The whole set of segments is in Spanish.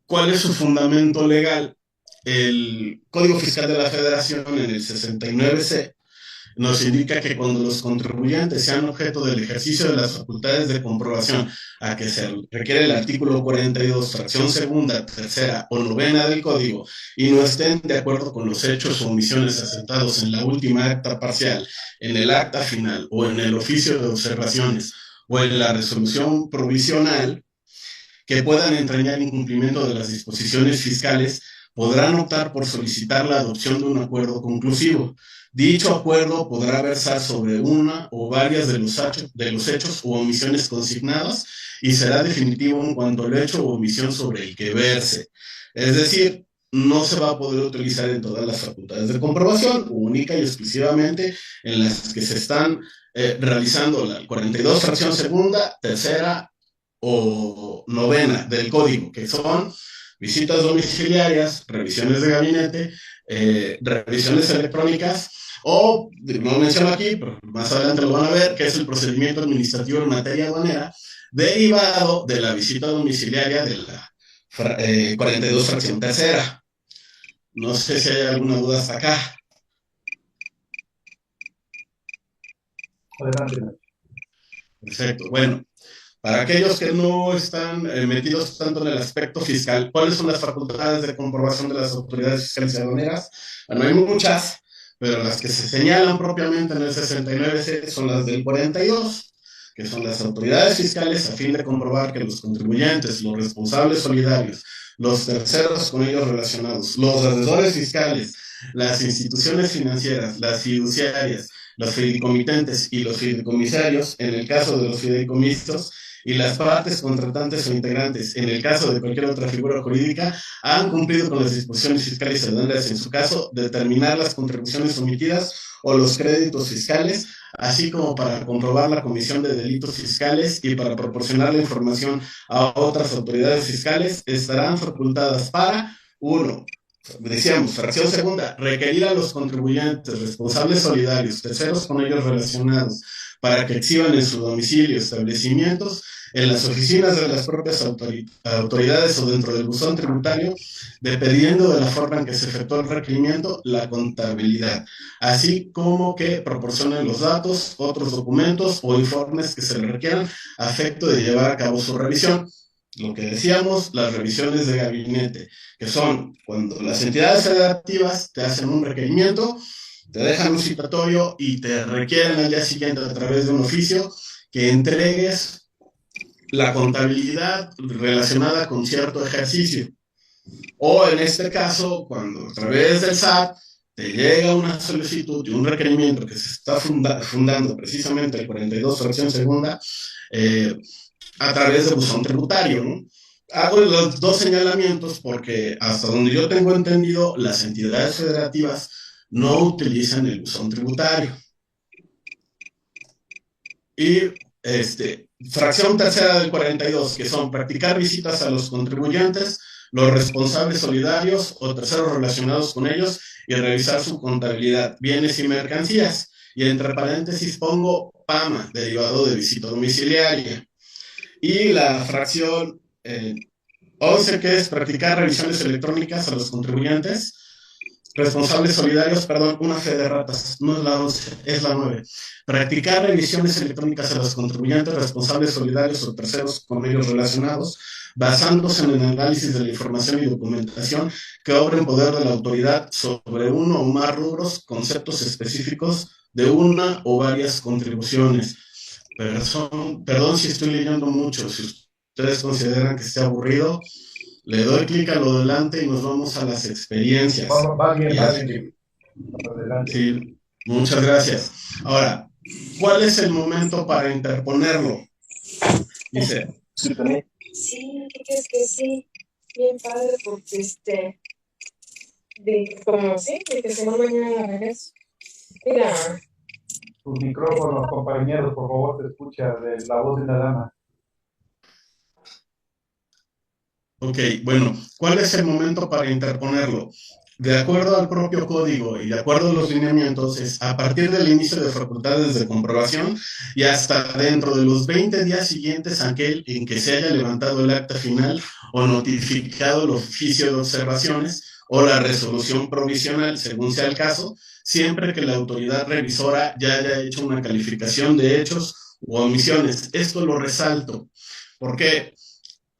¿Cuál es su fundamento legal? El Código Fiscal de la Federación en el 69C nos indica que cuando los contribuyentes sean objeto del ejercicio de las facultades de comprobación a que se requiere el artículo 42, fracción segunda, tercera o novena del Código y no estén de acuerdo con los hechos o omisiones asentados en la última acta parcial, en el acta final o en el oficio de observaciones o en la resolución provisional, que puedan entrañar incumplimiento de las disposiciones fiscales, podrán optar por solicitar la adopción de un acuerdo conclusivo. Dicho acuerdo podrá versar sobre una o varias de los hechos u omisiones consignadas y será definitivo en cuanto al hecho o omisión sobre el que verse. Es decir, no se va a poder utilizar en todas las facultades de comprobación, única y exclusivamente en las que se están realizando la 42 fracción segunda, tercera o novena del código, que son visitas domiciliarias, revisiones de gabinete, revisiones electrónicas, o, no lo menciono aquí, pero más adelante lo van a ver, que es el procedimiento administrativo en materia aduanera, derivado de la visita domiciliaria de la 42 fracción tercera. No sé si hay alguna duda hasta acá. Adelante. Perfecto. Bueno, para aquellos que no están metidos tanto en el aspecto fiscal, ¿cuáles son las facultades de comprobación de las autoridades fiscales y aduaneras? Bueno, hay muchas, pero las que se señalan propiamente en el 69C son las del 42, que son las autoridades fiscales a fin de comprobar que los contribuyentes, los responsables solidarios, los terceros con ellos relacionados, los asesores fiscales, las instituciones financieras, las fiduciarias, los fideicomitentes y los fideicomisarios, en el caso de los fideicomisos, y las partes contratantes o integrantes, en el caso de cualquier otra figura jurídica, han cumplido con las disposiciones fiscales y aduaneras, en su caso, determinar las contribuciones omitidas o los créditos fiscales, así como para comprobar la comisión de delitos fiscales y para proporcionar la información a otras autoridades fiscales, estarán facultadas para, uno, decíamos, fracción segunda, requerir a los contribuyentes, responsables solidarios, terceros con ellos relacionados, para que exhiban en su domicilio establecimientos, en las oficinas de las propias autoridades o dentro del buzón tributario, dependiendo de la forma en que se efectuó el requerimiento, la contabilidad, así como que proporcionen los datos, otros documentos o informes que se le requieran a efecto de llevar a cabo su revisión. Lo que decíamos, las revisiones de gabinete, que son cuando las entidades federativas te hacen un requerimiento, te dejan un citatorio y te requieren al día siguiente a través de un oficio que entregues la contabilidad relacionada con cierto ejercicio. O en este caso, cuando a través del SAT te llega una solicitud y un requerimiento que se está fundando precisamente el 42 fracción segunda, eh, a través de buzón tributario, ¿no? Hago los dos señalamientos porque hasta donde yo tengo entendido, las entidades federativas no utilizan el buzón tributario. Y fracción tercera del 42, que son practicar visitas a los contribuyentes, los responsables solidarios o terceros relacionados con ellos y revisar su contabilidad, bienes y mercancías. Y entre paréntesis pongo PAMA, derivado de visita domiciliaria. Y la fracción 11, que es practicar revisiones electrónicas a los contribuyentes, responsables solidarios, perdón, una fe de ratas, no es la 11, es la 9. Practicar revisiones electrónicas a los contribuyentes, responsables solidarios o terceros con ellos relacionados, basándose en el análisis de la información y documentación que obra en poder de la autoridad sobre uno o más rubros, conceptos específicos de una o varias contribuciones. Perdón si estoy leyendo mucho, si ustedes consideran que esté aburrido, le doy clic a lo delante y nos vamos a las experiencias. Va bien, Y va así bien. que, Adelante. sí, muchas gracias. Ahora, ¿cuál es el momento para interponerlo? Dice, Sí, también. Sí, es que sí, bien padre, porque como sí, de que se va mañana a regreso. Mira, Sus micrófonos, compañeros, por favor, se escucha de la voz de la dama. ok, bueno, ¿cuál es el momento para interponerlo? de acuerdo al propio código y de acuerdo a los lineamientos, es a partir del inicio de facultades de comprobación y hasta dentro de los 20 días siguientes a aquel en que se haya levantado el acta final o notificado el oficio de observaciones o la resolución provisional, según sea el caso, siempre que la autoridad revisora ya haya hecho una calificación de hechos u omisiones. Esto lo resalto porque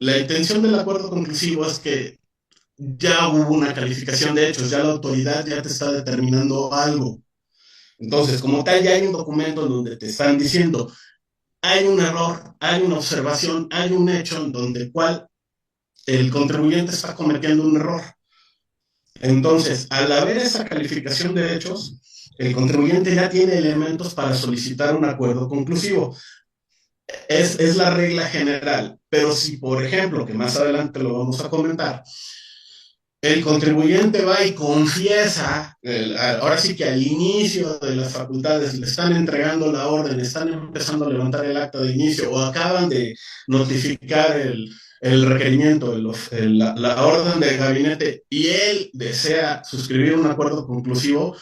la intención del acuerdo conclusivo es que ya hubo una calificación de hechos, ya la autoridad ya te está determinando algo. Entonces, como tal, ya hay un documento en donde te están diciendo, hay un error, hay una observación, hay un hecho en donde cual el contribuyente está cometiendo un error. Entonces, al haber esa calificación de hechos, el contribuyente ya tiene elementos para solicitar un acuerdo conclusivo. Es la regla general, pero si, por ejemplo, que más adelante lo vamos a comentar, el contribuyente va y confiesa, ahora sí que al inicio de las facultades le están entregando la orden, están empezando a levantar el acta de inicio o acaban de notificar el requerimiento, la orden de gabinete y él desea suscribir un acuerdo conclusivo,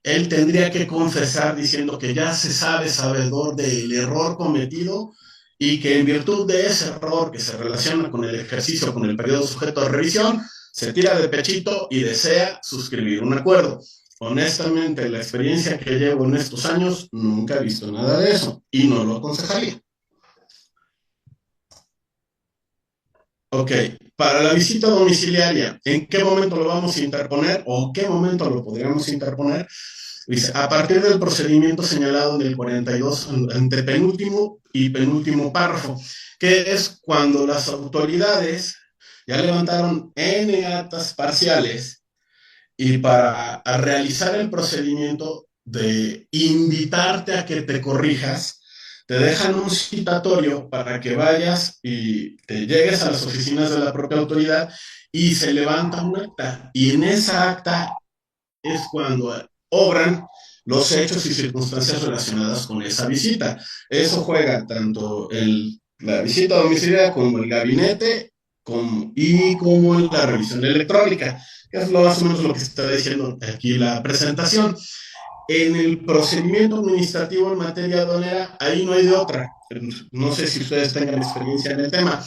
él tendría que confesar diciendo que ya se sabe sabedor del error cometido y que en virtud de ese error que se relaciona con el ejercicio, con el periodo sujeto a revisión, se tira de pechito y desea suscribir un acuerdo. Honestamente, la experiencia que llevo en estos años, nunca he visto nada de eso y no lo aconsejaría. Ok, para la visita domiciliaria, ¿en qué momento lo vamos a interponer o qué momento lo podríamos interponer? Dice, a partir del procedimiento señalado en el 42, entre penúltimo y penúltimo párrafo, que es cuando las autoridades ya levantaron N actas parciales y para realizar el procedimiento de invitarte a que te corrijas, te dejan un citatorio para que vayas y te llegues a las oficinas de la propia autoridad y se levanta un acta. Y en esa acta es cuando obran los hechos y circunstancias relacionadas con esa visita. Eso juega tanto la visita domiciliaria como el gabinete y como la revisión electrónica, que es más o menos lo que está diciendo aquí la presentación. En el procedimiento administrativo en materia aduanera, ahí no hay de otra. No sé si ustedes tengan experiencia en el tema.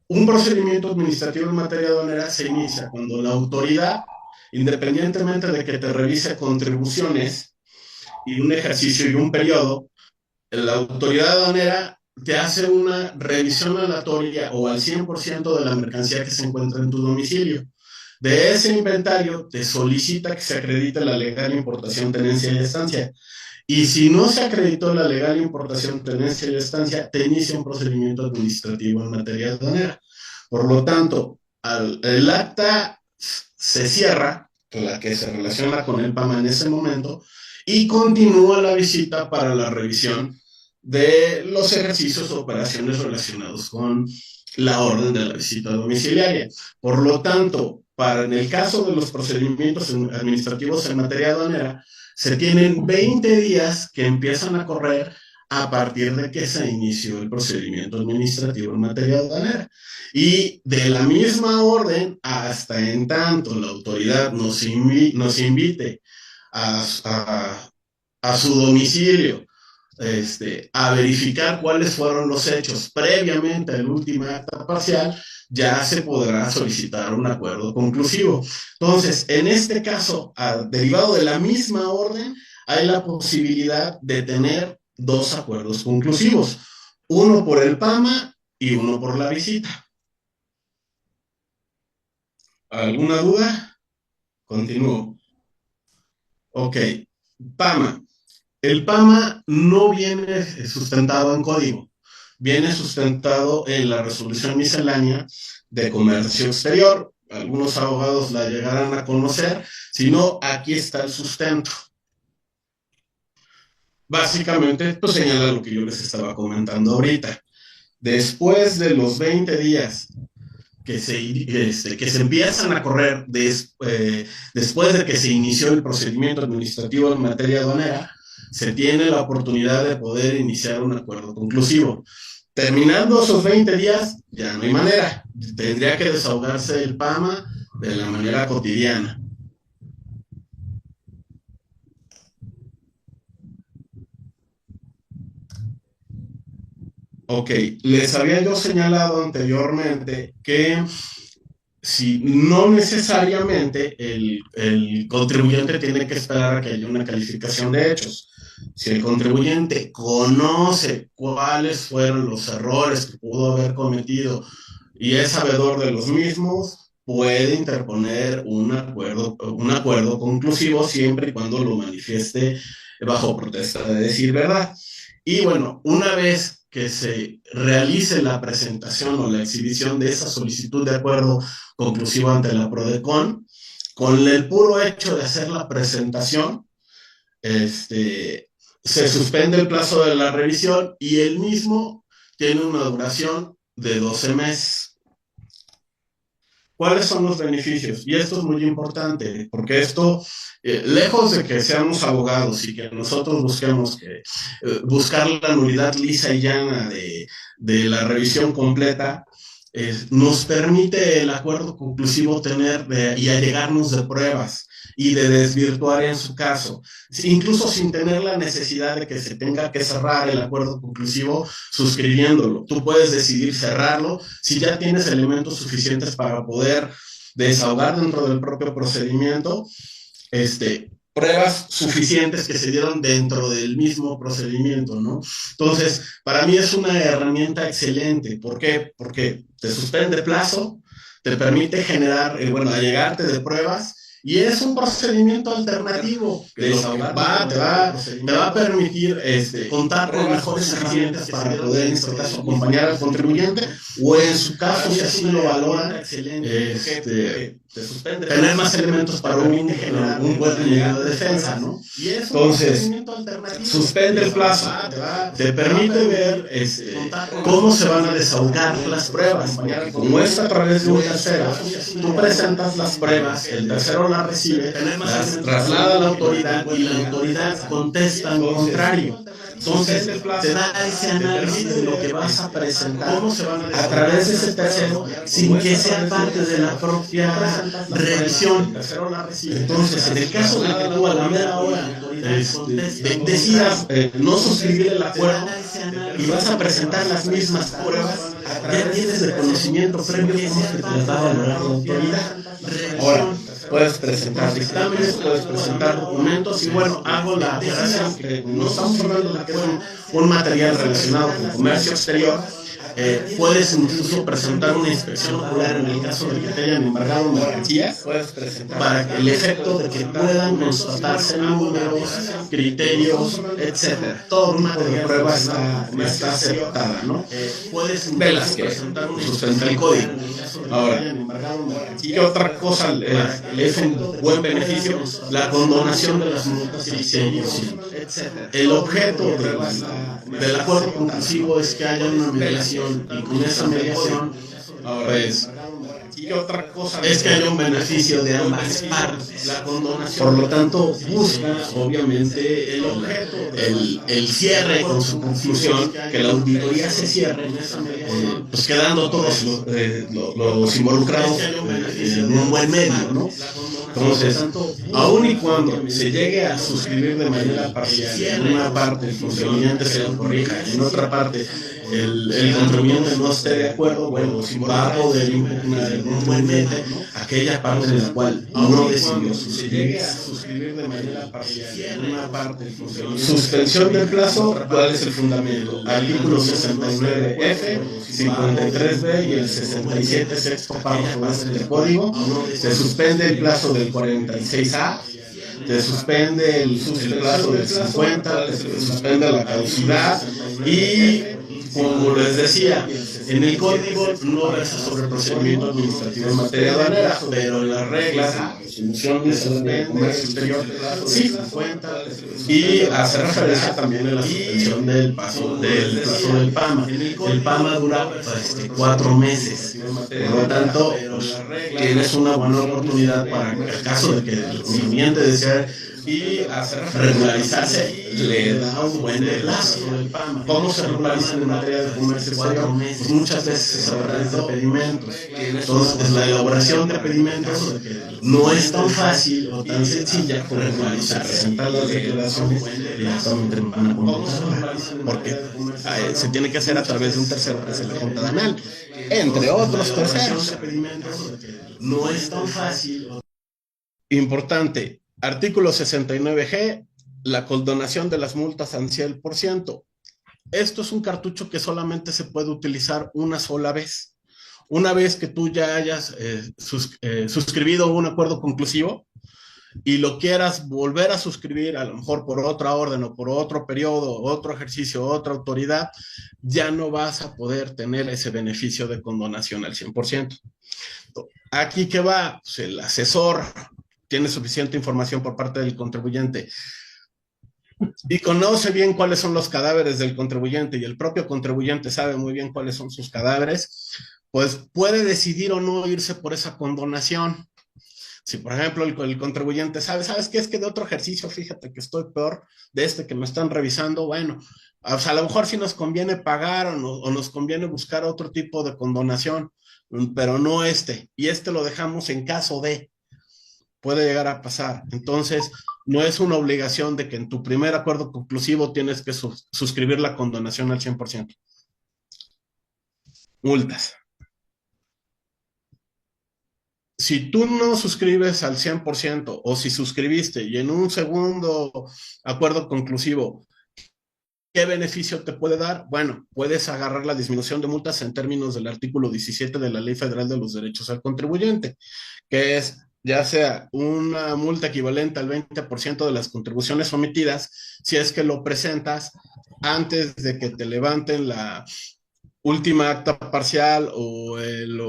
Un procedimiento administrativo en materia aduanera se inicia cuando la autoridad, independientemente de que te revise contribuciones y un ejercicio y un periodo, la autoridad aduanera te hace una revisión aleatoria o al 100% de la mercancía que se encuentra en tu domicilio. De ese inventario te solicita que se acredite la legal importación, tenencia y estancia. Y si no se acreditó la legal importación, tenencia y estancia, te inicia un procedimiento administrativo en materia aduanera. Por lo tanto, el acta se cierra, la que se relaciona con el PAMA en ese momento, y continúa la visita para la revisión de los ejercicios o operaciones relacionados con la orden de la visita domiciliaria. Por lo tanto, en el caso de los procedimientos administrativos en materia aduanera, se tienen 20 días que empiezan a correr a partir de que se inició el procedimiento administrativo en materia aduanera. Y de la misma orden, hasta en tanto la autoridad nos invite a su domicilio, a verificar cuáles fueron los hechos previamente al último acta parcial, ya se podrá solicitar un acuerdo conclusivo. Entonces, en este caso, derivado de la misma orden, hay la posibilidad de tener dos acuerdos conclusivos, uno por el PAMA y uno por la visita. ¿Alguna duda? Continúo. Ok, PAMA. El PAMA no viene sustentado en código, viene sustentado en la resolución miscelánea de comercio exterior. Algunos abogados la llegarán a conocer, si no, aquí está el sustento. Básicamente, esto señala lo que yo les estaba comentando ahorita. Después de los 20 días que se empiezan a correr después de que se inició el procedimiento administrativo en materia aduanera, se tiene la oportunidad de poder iniciar un acuerdo conclusivo. Terminando esos 20 días, ya no hay manera. Tendría que desahogarse el PAMA de la manera cotidiana. Ok, les había yo señalado anteriormente que si no necesariamente el contribuyente tiene que esperar a que haya una calificación de hechos. Si el contribuyente conoce cuáles fueron los errores que pudo haber cometido y es sabedor de los mismos, puede interponer un acuerdo conclusivo siempre y cuando lo manifieste bajo protesta de decir verdad. Y bueno, una vez que se realice la presentación o la exhibición de esa solicitud de acuerdo conclusivo ante la PRODECON, con el puro hecho de hacer la presentación, se suspende el plazo de la revisión y el mismo tiene una duración de 12 meses. ¿Cuáles son los beneficios? Y esto es muy importante, porque esto, lejos de que seamos abogados y que nosotros busquemos buscar la nulidad lisa y llana de la revisión completa, nos permite el acuerdo conclusivo tener y allegarnos de pruebas y de desvirtuar en su caso, incluso sin tener la necesidad de que se tenga que cerrar el acuerdo conclusivo suscribiéndolo. Tú puedes decidir cerrarlo si ya tienes elementos suficientes para poder desahogar dentro del propio procedimiento, pruebas suficientes que se dieron dentro del mismo procedimiento, ¿no? Entonces, para mí es una herramienta excelente. ¿Por qué? Porque te suspende plazo, te permite generar, allegarte de pruebas, y es un procedimiento alternativo que te va a permitir contar con mejores herramientas para poder, en este caso, acompañar al contribuyente, o en su caso, si así lo valoran, tener más elementos para un buen nivel de defensa, ¿no? Entonces, suspende el plazo, te permite ver cómo se van a desahogar las pruebas. Como es a través de un tercero, tú presentas las pruebas, el tercero las recibe, las traslada a la autoridad y la autoridad contesta en contrario. Entonces, te da ese análisis de lo que vas a presentar a través de ese tercero sin que sea parte de la propia revisión. Entonces, en el caso de que tú a la mera hora decidas no suscribir el acuerdo y vas a presentar las mismas pruebas, ya tienes el conocimiento previo cómo se te las va a valorar la autoridad. Ahora, puedes presentar dictámenes, puedes presentar documentos, y hago la aclaración que no estamos hablando de que es un material relacionado con comercio exterior. Puedes incluso presentar una inspección ocular en el caso de que te hayan embargado mercancías, para el efecto de que puedan constatarse números, criterios, etcétera. Todo tipo de prueba está aceptada, ¿no? De las que sustenta el código. Ahora, ¿qué otra cosa es un buen beneficio? La condonación de las multas y 100%. El objeto del acuerdo conclusivo es que haya una mediación, y con esa mediación, pues, es que haya un beneficio de ambas partes. Por lo tanto, busca, obviamente, el cierre con su conclusión, que la auditoría se cierre, pues quedando todos los involucrados en un buen medio, ¿no? Entonces, aun y cuando se llegue a suscribir de manera parcial, en una parte el contribuyente se lo corrija, y en otra parte el contribuyente no esté de acuerdo, va a poder impugnar en un buen medio aquella parte en la cual no decidió suscribir. De manera parcial, en una parte el contribuyente. Suspensión del plazo, ¿cuál es el fundamento? Artículo 69F, 53B y el 67 sexto párrafo del código. Se suspende el plazo del 46A, te suspende el plazo del 50, te suspende la caducidad, y como les decía, en el código no versa sobre el procedimiento administrativo en materia aduanera, pero en las reglas de comercio exterior sí, y hace referencia también a la suspensión del plazo del PAMA. El PAMA dura 4 meses, por lo tanto, tienes una buena oportunidad para, en el caso de que el contribuyente desee y hacer regularizarse le da un buen de plazo. ¿Cómo se regularizan en materia de comercio exterior? Pues muchas veces a través de pedimentos. Entonces, la elaboración de pedimentos no es tan fácil o tan sencilla como regularizar, presentar las declaraciones directamente en una computadora, porque se tiene que hacer a través de un tercero que es el agente anal, entre otros terceros. No es tan fácil. Importante, artículo 69G, la condonación de las multas al 100%. Esto es un cartucho que solamente se puede utilizar una sola vez. Una vez que tú ya hayas suscribido un acuerdo conclusivo y lo quieras volver a suscribir, a lo mejor por otra orden o por otro periodo, otro ejercicio, otra autoridad, ya no vas a poder tener ese beneficio de condonación al 100%. Aquí que va, pues el asesor tiene suficiente información por parte del contribuyente y conoce bien cuáles son los cadáveres del contribuyente y el propio contribuyente sabe muy bien cuáles son sus cadáveres, pues puede decidir o no irse por esa condonación. Si, por ejemplo, el contribuyente ¿sabes qué? Es que de otro ejercicio, fíjate que estoy peor de este que me están revisando, bueno, o sea, a lo mejor sí nos conviene pagar o nos conviene buscar otro tipo de condonación, pero no este, y este lo dejamos en caso de, puede llegar a pasar. Entonces, no es una obligación de que en tu primer acuerdo conclusivo tienes que suscribir la condonación al 100%. Multas. Si tú no suscribes al 100% o si suscribiste y en un segundo acuerdo conclusivo, ¿qué beneficio te puede dar? Bueno, puedes agarrar la disminución de multas en términos del artículo 17 de la Ley Federal de los Derechos al Contribuyente, que es ya sea una multa equivalente al 20% de las contribuciones omitidas, si es que lo presentas antes de que te levanten la última acta parcial o el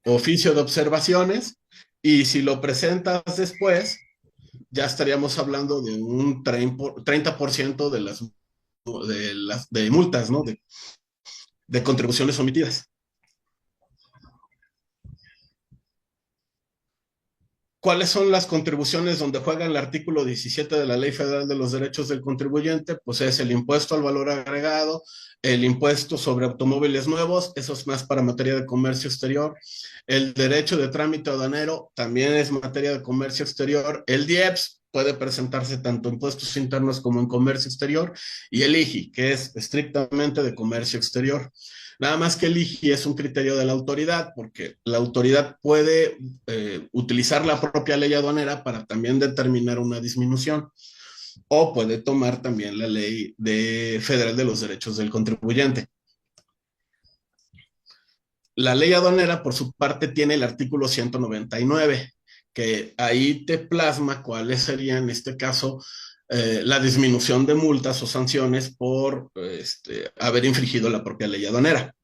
oficio de observaciones, y si lo presentas después, ya estaríamos hablando de un 30% de multas, ¿no? De contribuciones omitidas. ¿Cuáles son las contribuciones donde juega el artículo 17 de la Ley Federal de los Derechos del Contribuyente? Pues es el impuesto al valor agregado, el impuesto sobre automóviles nuevos, eso es más para materia de comercio exterior, el derecho de trámite aduanero también es materia de comercio exterior, el DIEPS puede presentarse tanto en impuestos internos como en comercio exterior, y el IGI, que es estrictamente de comercio exterior. Nada más que el IGI es un criterio de la autoridad, porque la autoridad puede utilizar la propia ley aduanera para también determinar una disminución, o puede tomar también la ley federal de los derechos del contribuyente. La ley aduanera, por su parte, tiene el artículo 199, que ahí te plasma cuáles serían, en este caso, la disminución de multas o sanciones por haber infringido la propia ley aduanera.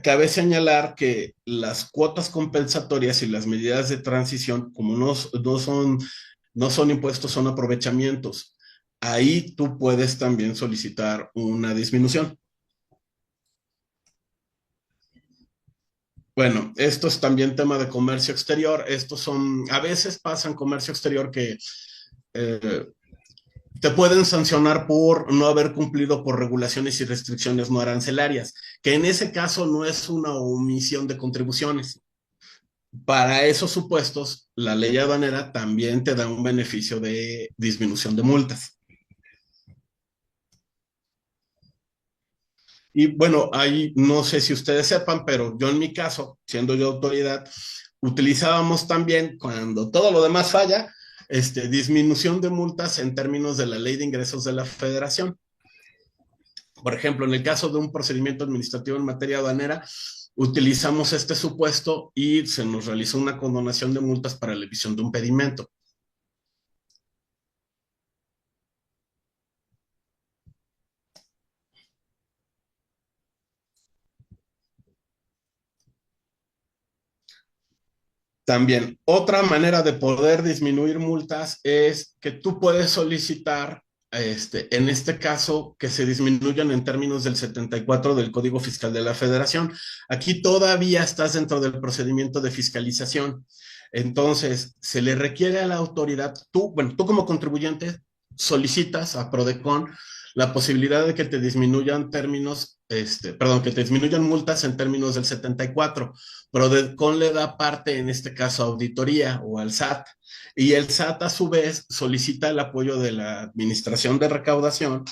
Cabe señalar que las cuotas compensatorias y las medidas de transición, como no son impuestos, son aprovechamientos. Ahí tú puedes también solicitar una disminución. Bueno, esto es también tema de comercio exterior. A veces pasa en comercio exterior que te pueden sancionar por no haber cumplido por regulaciones y restricciones no arancelarias, que en ese caso no es una omisión de contribuciones. Para esos supuestos, la ley aduanera también te da un beneficio de disminución de multas. Y bueno, ahí no sé si ustedes sepan, pero yo en mi caso, siendo yo autoridad, utilizábamos también, cuando todo lo demás falla, disminución de multas en términos de la Ley de Ingresos de la Federación. Por ejemplo, en el caso de un procedimiento administrativo en materia aduanera, utilizamos este supuesto y se nos realizó una condonación de multas para la emisión de un pedimento. También, otra manera de poder disminuir multas es que tú puedes solicitar en este caso, que se disminuyan en términos del 74 del Código Fiscal de la Federación. Aquí todavía estás dentro del procedimiento de fiscalización. Entonces, se le requiere a la autoridad, tú como contribuyente solicitas a Prodecon la posibilidad de que te disminuyan que te disminuyan multas en términos del 74. Prodecon le da parte, en este caso, a auditoría o al SAT, y el SAT a su vez solicita el apoyo de la Administración de Recaudación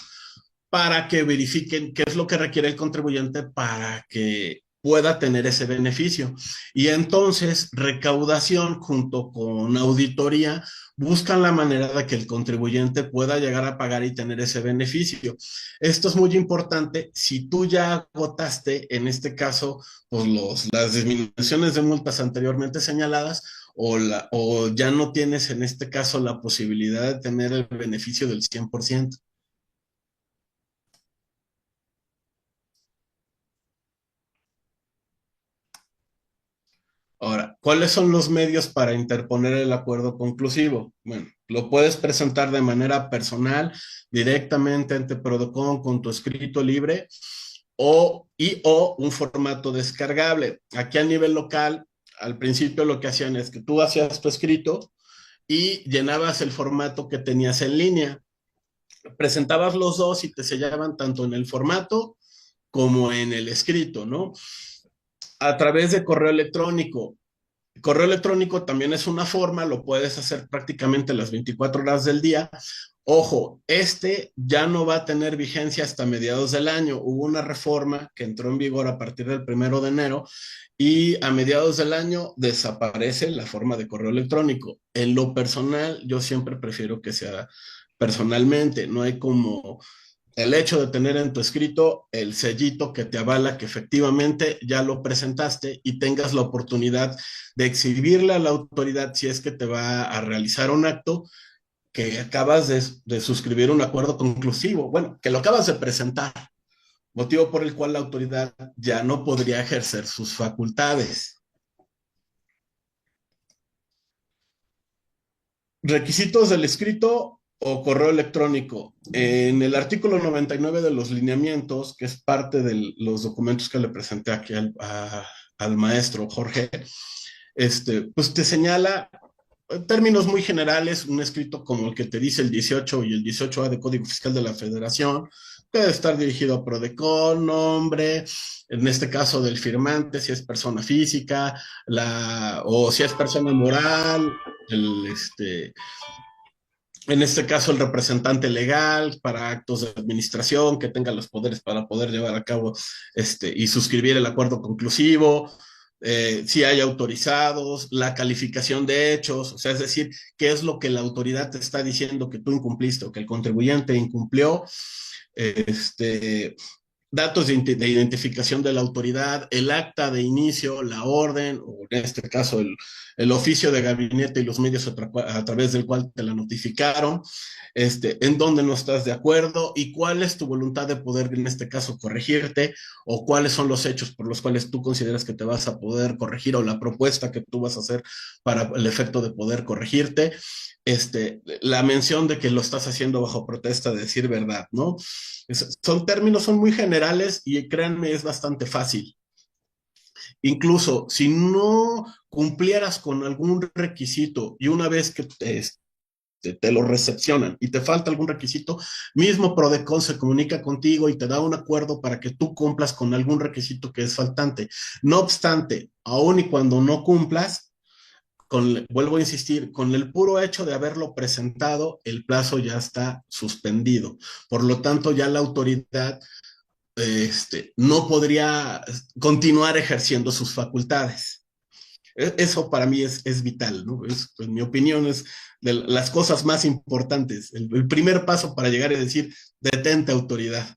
para que verifiquen qué es lo que requiere el contribuyente para que pueda tener ese beneficio. Y entonces, recaudación junto con auditoría buscan la manera de que el contribuyente pueda llegar a pagar y tener ese beneficio. Esto es muy importante si tú ya agotaste, en este caso, pues las disminuciones de multas anteriormente señaladas, o ya no tienes en este caso la posibilidad de tener el beneficio del 100%. Ahora, ¿cuáles son los medios para interponer el acuerdo conclusivo? Bueno, lo puedes presentar de manera personal, directamente ante Prodecon con tu escrito libre o un formato descargable. Aquí a nivel local, al principio lo que hacían es que tú hacías tu escrito y llenabas el formato que tenías en línea. Presentabas los dos y te sellaban tanto en el formato como en el escrito, ¿no? A través de correo electrónico. Correo electrónico también es una forma, lo puedes hacer prácticamente las 24 horas del día. Ojo, ya no va a tener vigencia hasta mediados del año. Hubo una reforma que entró en vigor a partir del 1 de enero y a mediados del año desaparece la forma de correo electrónico. En lo personal, yo siempre prefiero que sea personalmente. No hay como el hecho de tener en tu escrito el sellito que te avala que efectivamente ya lo presentaste y tengas la oportunidad de exhibirle a la autoridad si es que te va a realizar un acto que acabas de suscribir un acuerdo conclusivo, bueno, que lo acabas de presentar, motivo por el cual la autoridad ya no podría ejercer sus facultades. Requisitos del escrito o correo electrónico. En el artículo 99 de los lineamientos, que es parte de los documentos que le presenté aquí al maestro Jorge, pues te señala en términos muy generales un escrito como el que te dice el 18 y el 18A de Código Fiscal de la Federación, que debe estar dirigido a Prodecon, nombre, en este caso del firmante, si es persona física, o si es persona moral, en este caso el representante legal para actos de administración, que tenga los poderes para poder llevar a cabo y suscribir el acuerdo conclusivo, si hay autorizados, la calificación de hechos, o sea, es decir, qué es lo que la autoridad te está diciendo que tú incumpliste o que el contribuyente incumplió, datos de identificación de la autoridad, el acta de inicio, la orden, o en este caso el oficio de gabinete y los medios a través del cual te la notificaron, en dónde no estás de acuerdo y cuál es tu voluntad de poder, en este caso, corregirte, o cuáles son los hechos por los cuales tú consideras que te vas a poder corregir, o la propuesta que tú vas a hacer para el efecto de poder corregirte. La mención de que lo estás haciendo bajo protesta de decir verdad, ¿no? Son términos, son muy generales y créanme, es bastante fácil. Incluso si no cumplieras con algún requisito y una vez que te lo recepcionan y te falta algún requisito, mismo Prodecon se comunica contigo y te da un acuerdo para que tú cumplas con algún requisito que es faltante. No obstante, aun y cuando no cumplas, vuelvo a insistir, con el puro hecho de haberlo presentado, el plazo ya está suspendido. Por lo tanto, ya la autoridad no podría continuar ejerciendo sus facultades. Eso para mí es vital, ¿no? En mi opinión, es de las cosas más importantes. El primer paso para llegar es decir, detente autoridad.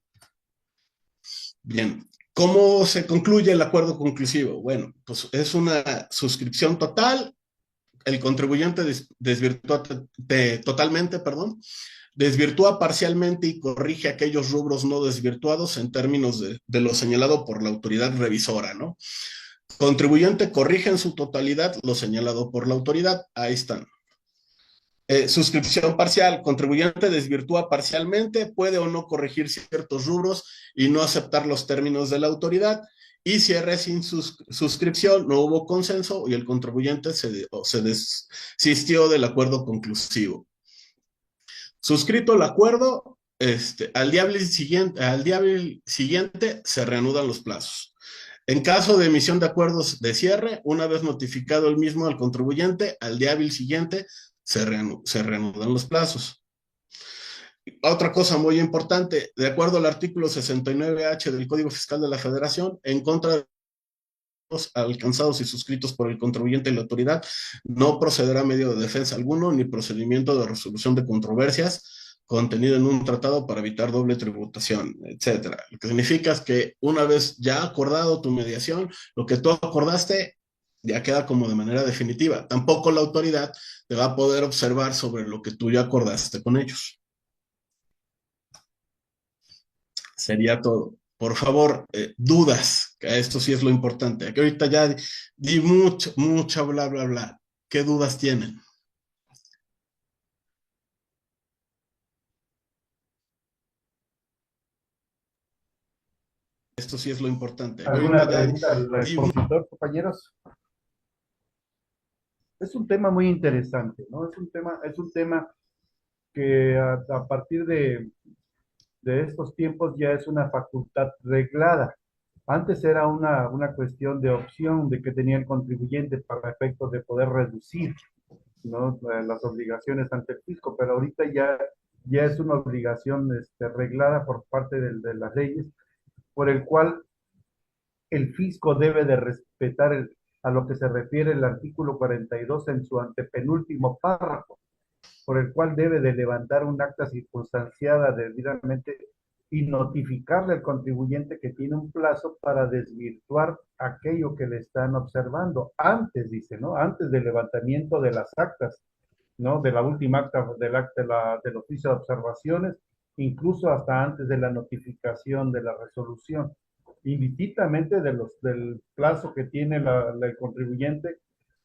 Bien, ¿cómo se concluye el acuerdo conclusivo? Bueno, pues es una suscripción total. El contribuyente desvirtúa totalmente, perdón, desvirtúa parcialmente y corrige aquellos rubros no desvirtuados en términos de lo señalado por la autoridad revisora, ¿no? Contribuyente corrige en su totalidad lo señalado por la autoridad. Ahí están. Suscripción parcial, contribuyente desvirtúa parcialmente, puede o no corregir ciertos rubros y no aceptar los términos de la autoridad. Y cierre sin suscripción, no hubo consenso y el contribuyente se desistió del acuerdo conclusivo. Suscrito el acuerdo, al día siguiente se reanudan los plazos. En caso de emisión de acuerdos de cierre, una vez notificado el mismo al contribuyente, al día hábil siguiente se reanudan los plazos. Otra cosa muy importante, de acuerdo al artículo 69H del Código Fiscal de la Federación, en contra de los alcanzados y suscritos por el contribuyente y la autoridad, no procederá medio de defensa alguno ni procedimiento de resolución de controversias contenido en un tratado para evitar doble tributación, etcétera. Lo que significa es que una vez ya acordado tu mediación, lo que tú acordaste ya queda como de manera definitiva. Tampoco la autoridad te va a poder observar sobre lo que tú ya acordaste con ellos. Sería todo. Por favor, dudas, que esto sí es lo importante. Aquí ahorita ya di mucha bla, bla, bla. ¿Qué dudas tienen? Esto sí es lo importante. Aquí ¿Alguna ahorita ya pregunta al expositor, compañeros? Es un tema muy interesante, ¿no? Es un tema que a partir de estos tiempos ya es una facultad reglada. Antes era una cuestión de opción de que tenía el contribuyente para efectos de poder reducir, ¿no? Las obligaciones ante el fisco, pero ahorita ya es una obligación reglada por parte de las leyes, por el cual el fisco debe de respetar a lo que se refiere el artículo 42 en su antepenúltimo párrafo, por el cual debe de levantar un acta circunstanciada debidamente y notificarle al contribuyente que tiene un plazo para desvirtuar aquello que le están observando. Antes, dice, ¿no? Antes del levantamiento de las actas, ¿no? De la última acta, del oficio de observaciones, incluso hasta antes de la notificación de la resolución, indistintamente del plazo que tiene el contribuyente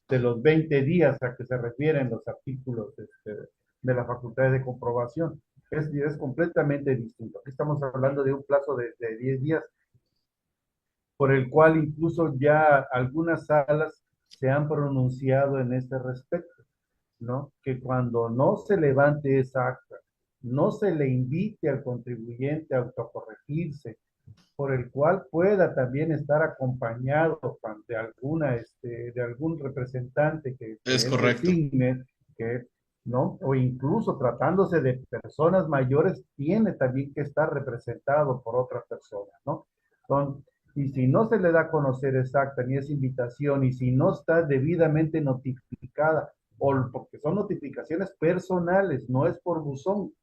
de los 20 días a que se refieren los artículos de la facultad de comprobación. Es completamente distinto. Aquí estamos hablando de un plazo de 10 días, por el cual incluso ya algunas salas se han pronunciado en este respecto, ¿no? Que cuando no se levante esa acta, no se le invite al contribuyente a autocorregirse, por el cual pueda también estar acompañado de de algún representante que Es él correcto. designe, que, ¿no? O incluso tratándose de personas mayores, tiene también que estar representado por otra persona, ¿no? Son, y si no se le da a conocer esa acta ni esa invitación, y si no está debidamente notificada, o porque son notificaciones personales, no es por buzón,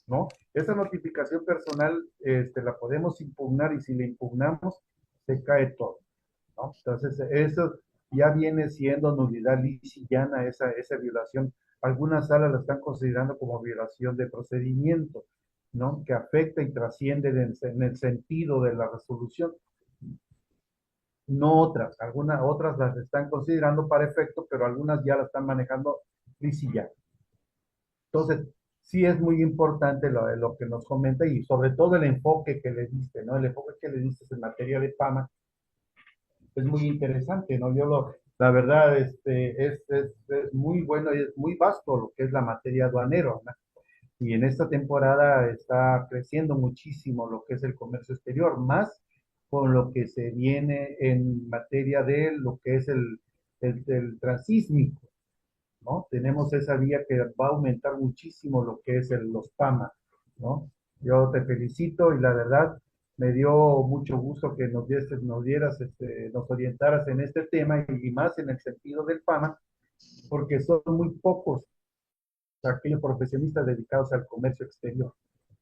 ¿no? Esa notificación personal la podemos impugnar y si la impugnamos, se cae todo, ¿no? Entonces, eso ya viene siendo nulidad lisillana, esa violación. Algunas salas la están considerando como violación de procedimiento, ¿no? Que afecta y trasciende en el sentido de la resolución. No otras, algunas otras las están considerando para efecto, pero algunas ya la están manejando lisillana. Entonces, sí es muy importante lo que nos comenta y sobre todo el enfoque que le diste, ¿no? El enfoque que le diste en materia de PAMA es muy interesante, ¿no? La verdad, es muy bueno y es muy vasto lo que es la materia aduanero, ¿no? Y en esta temporada está creciendo muchísimo lo que es el comercio exterior, más con lo que se viene en materia de lo que es el transísmico, ¿no? Tenemos esa vía que va a aumentar muchísimo lo que es los PAMA, ¿no? Yo te felicito y la verdad me dio mucho gusto que nos orientaras en este tema y más en el sentido del PAMA, porque son muy pocos aquellos profesionistas dedicados al comercio exterior,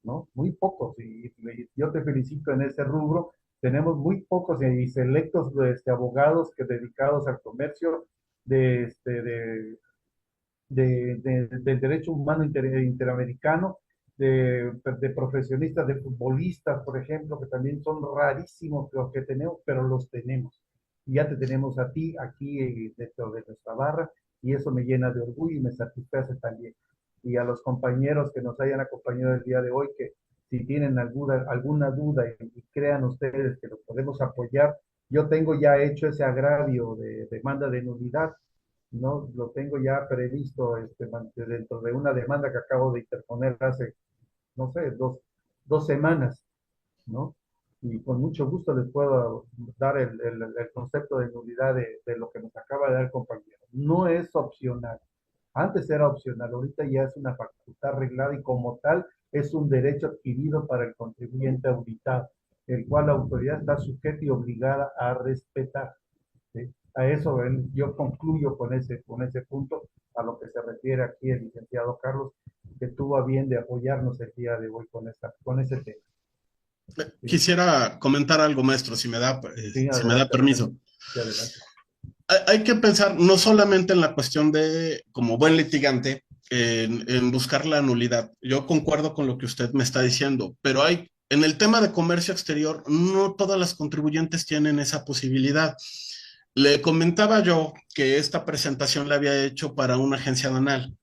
¿no? Muy pocos y yo te felicito en ese rubro. Tenemos muy pocos y selectos abogados que dedicados al comercio de, este, del derecho humano interamericano, de profesionistas, de futbolistas, por ejemplo, que también son rarísimos los que tenemos, pero los tenemos. Y ya te tenemos a ti aquí dentro de nuestra barra y eso me llena de orgullo y me satisface también. y a los compañeros que nos hayan acompañado el día de hoy, que si tienen alguna duda y crean ustedes que los podemos apoyar, yo tengo ya hecho ese agravio de demanda de nulidad, ¿no? Lo tengo ya previsto dentro de una demanda que acabo de interponer hace, no sé, dos semanas, ¿no? Y con mucho gusto les puedo dar el concepto de nulidad de lo que nos acaba de dar el compañero. No es opcional. Antes era opcional, ahorita ya es una facultad arreglada y como tal es un derecho adquirido para el contribuyente auditado, el cual la autoridad está sujeta y obligada a respetar. ¿Sí? A eso yo concluyo con ese punto a lo que se refiere aquí el licenciado Carlos, que tuvo a bien de apoyarnos el día de hoy con ese tema. ¿Sí? Quisiera comentar algo, maestro, Sí, si me da adelante, permiso. sí, adelante. Hay que pensar no solamente en la cuestión de, como buen litigante, en buscar la nulidad. Yo concuerdo con lo que usted me está diciendo, pero en el tema de comercio exterior, no todas las contribuyentes tienen esa posibilidad. Le comentaba yo que esta presentación la había hecho para una agencia aduanal.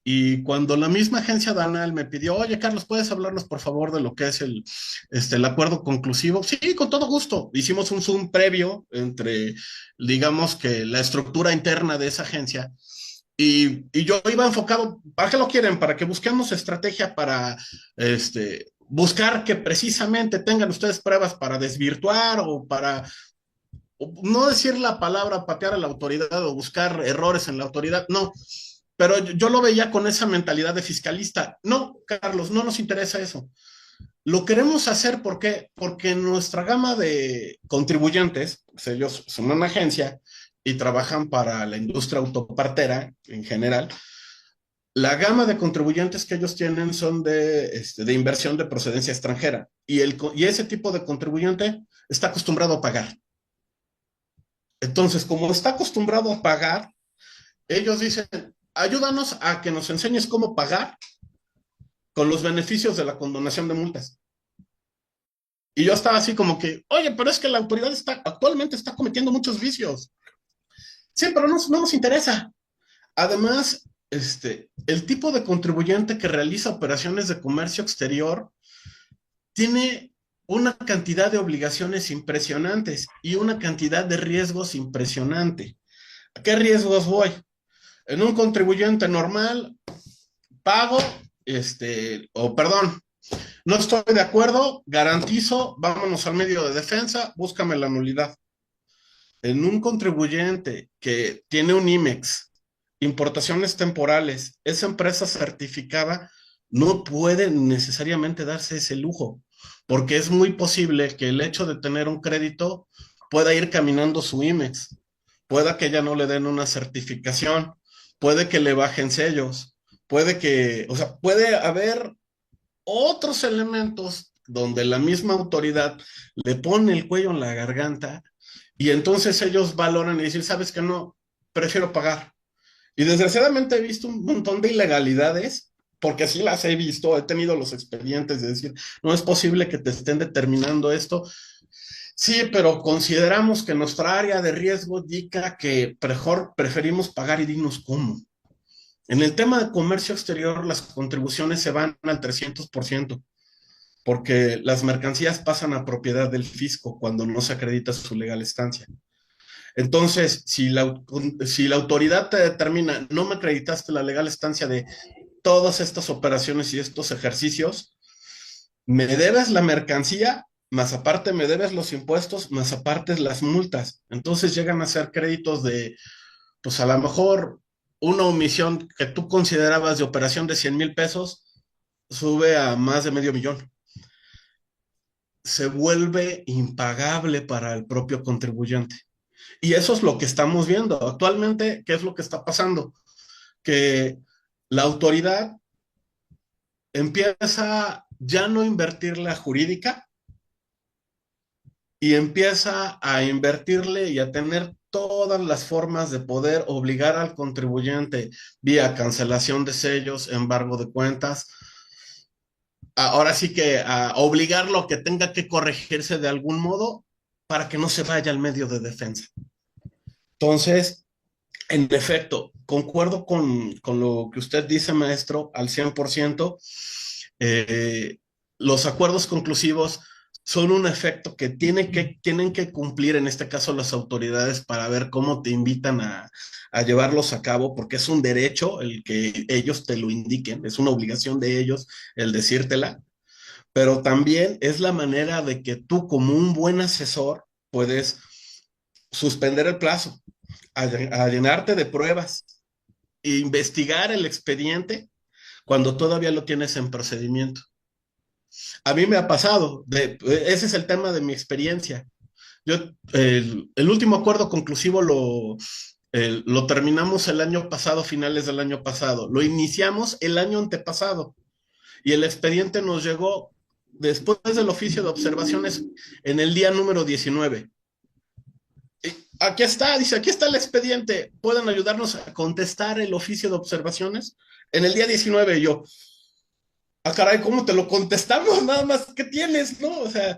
Y cuando la misma agencia aduanal me pidió, oye, Carlos, ¿puedes hablarnos por favor de lo que es el acuerdo conclusivo? Sí, con todo gusto. Hicimos un Zoom previo entre, digamos que la estructura interna de esa agencia. Y yo iba enfocado, ¿para qué lo quieren? Para que busquemos estrategia para buscar que precisamente tengan ustedes pruebas para desvirtuar o para no decir la palabra patear a la autoridad o buscar errores en la autoridad, no, pero yo lo veía con esa mentalidad de fiscalista. No, Carlos, no nos interesa eso. Lo queremos hacer, ¿por qué? Porque nuestra gama de contribuyentes, pues ellos son una agencia y trabajan para la industria autopartera en general. La gama de contribuyentes que ellos tienen son de inversión de procedencia extranjera y ese tipo de contribuyente está acostumbrado a pagar. Entonces, como está acostumbrado a pagar, ellos dicen, ayúdanos a que nos enseñes cómo pagar con los beneficios de la condonación de multas. Y yo estaba así como que, oye, pero es que la autoridad actualmente está cometiendo muchos vicios. Sí, pero no nos interesa. Además, el tipo de contribuyente que realiza operaciones de comercio exterior tiene una cantidad de obligaciones impresionantes y una cantidad de riesgos impresionante. ¿A qué riesgos voy? En un contribuyente normal, pago, perdón, no estoy de acuerdo, garantizo, vámonos al medio de defensa, búscame la nulidad. En un contribuyente que tiene un IMEX, importaciones temporales, esa empresa certificada no puede necesariamente darse ese lujo, porque es muy posible que el hecho de tener un crédito pueda ir caminando su IMEX, pueda que ya no le den una certificación, puede que le bajen sellos, o sea, puede haber otros elementos donde la misma autoridad le pone el cuello en la garganta y entonces ellos valoran y dicen, ¿sabes qué? No, prefiero pagar. Y desgraciadamente he visto un montón de ilegalidades, porque así las he visto, he tenido los expedientes de decir, no es posible que te estén determinando esto. Sí, pero consideramos que nuestra área de riesgo indica que mejor preferimos pagar y dinos cómo. En el tema de comercio exterior, las contribuciones se van al 300%, porque las mercancías pasan a propiedad del fisco cuando no se acredita su legal estancia. Entonces, si la autoridad te determina, no me acreditaste la legal estancia de todas estas operaciones y estos ejercicios, me debes la mercancía, más aparte me debes los impuestos, más aparte las multas. Entonces llegan a ser créditos de, pues a lo mejor una omisión que tú considerabas de operación de 100,000 pesos, sube a más de medio millón. Se vuelve impagable para el propio contribuyente. Y eso es lo que estamos viendo. Actualmente, ¿qué es lo que está pasando? Que la autoridad empieza ya no a invertirle a jurídica y empieza a invertirle y a tener todas las formas de poder obligar al contribuyente vía cancelación de sellos, embargo de cuentas. Ahora sí que a obligarlo a que tenga que corregirse de algún modo para que no se vaya al medio de defensa. Entonces, en efecto, concuerdo con lo que usted dice, maestro, al 100%. Eh, los acuerdos conclusivos son un efecto que tienen que cumplir, en este caso, las autoridades para ver cómo te invitan a llevarlos a cabo, porque es un derecho el que ellos te lo indiquen, es una obligación de ellos el decírtela, pero también es la manera de que tú, como un buen asesor, puedes suspender el plazo, a llenarte de pruebas, e investigar el expediente cuando todavía lo tienes en procedimiento. A mí me ha pasado, ese es el tema de mi experiencia. Yo, el último acuerdo conclusivo lo terminamos el año pasado, finales del año pasado. Lo iniciamos el año antepasado y el expediente nos llegó después del oficio de observaciones en el día número 19. Aquí está, dice, aquí está el expediente. ¿Pueden ayudarnos a contestar el oficio de observaciones? En el día 19 yo, caray, ¿cómo te lo contestamos? Nada más, ¿qué tienes? ¿No? O sea,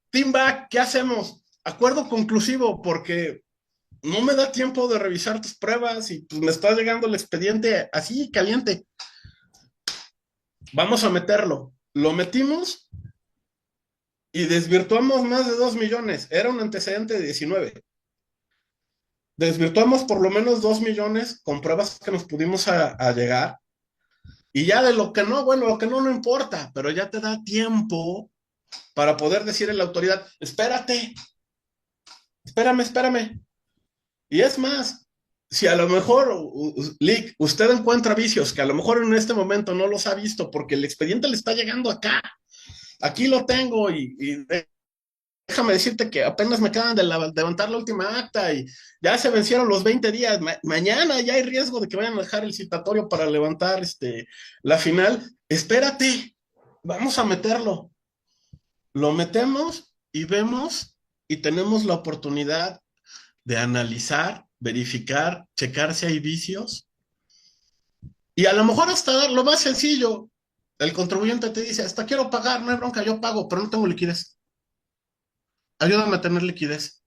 Timba, ¿qué hacemos? Acuerdo conclusivo, porque no me da tiempo de revisar tus pruebas y pues me está llegando el expediente así, caliente. Vamos a meterlo. Lo metimos y desvirtuamos más de 2 millones. Era un antecedente de 19. Desvirtuamos por lo menos 2 millones con pruebas que nos pudimos a llegar. Y ya de lo que no, bueno, lo que no, no importa, pero ya te da tiempo para poder decir a la autoridad, espérate, espérame. Y es más, si a lo mejor, Lick, usted encuentra vicios que a lo mejor en este momento no los ha visto porque el expediente le está llegando acá, aquí lo tengo y déjame decirte que apenas me acaban de levantar la última acta y ya se vencieron los 20 días. Mañana ya hay riesgo de que vayan a dejar el citatorio para levantar la final. Espérate, vamos a meterlo. Lo metemos y vemos y tenemos la oportunidad de analizar, verificar, checar si hay vicios. Y a lo mejor hasta lo más sencillo, el contribuyente te dice, hasta quiero pagar, no hay bronca, yo pago, pero no tengo liquidez. Ayúdame a tener liquidez.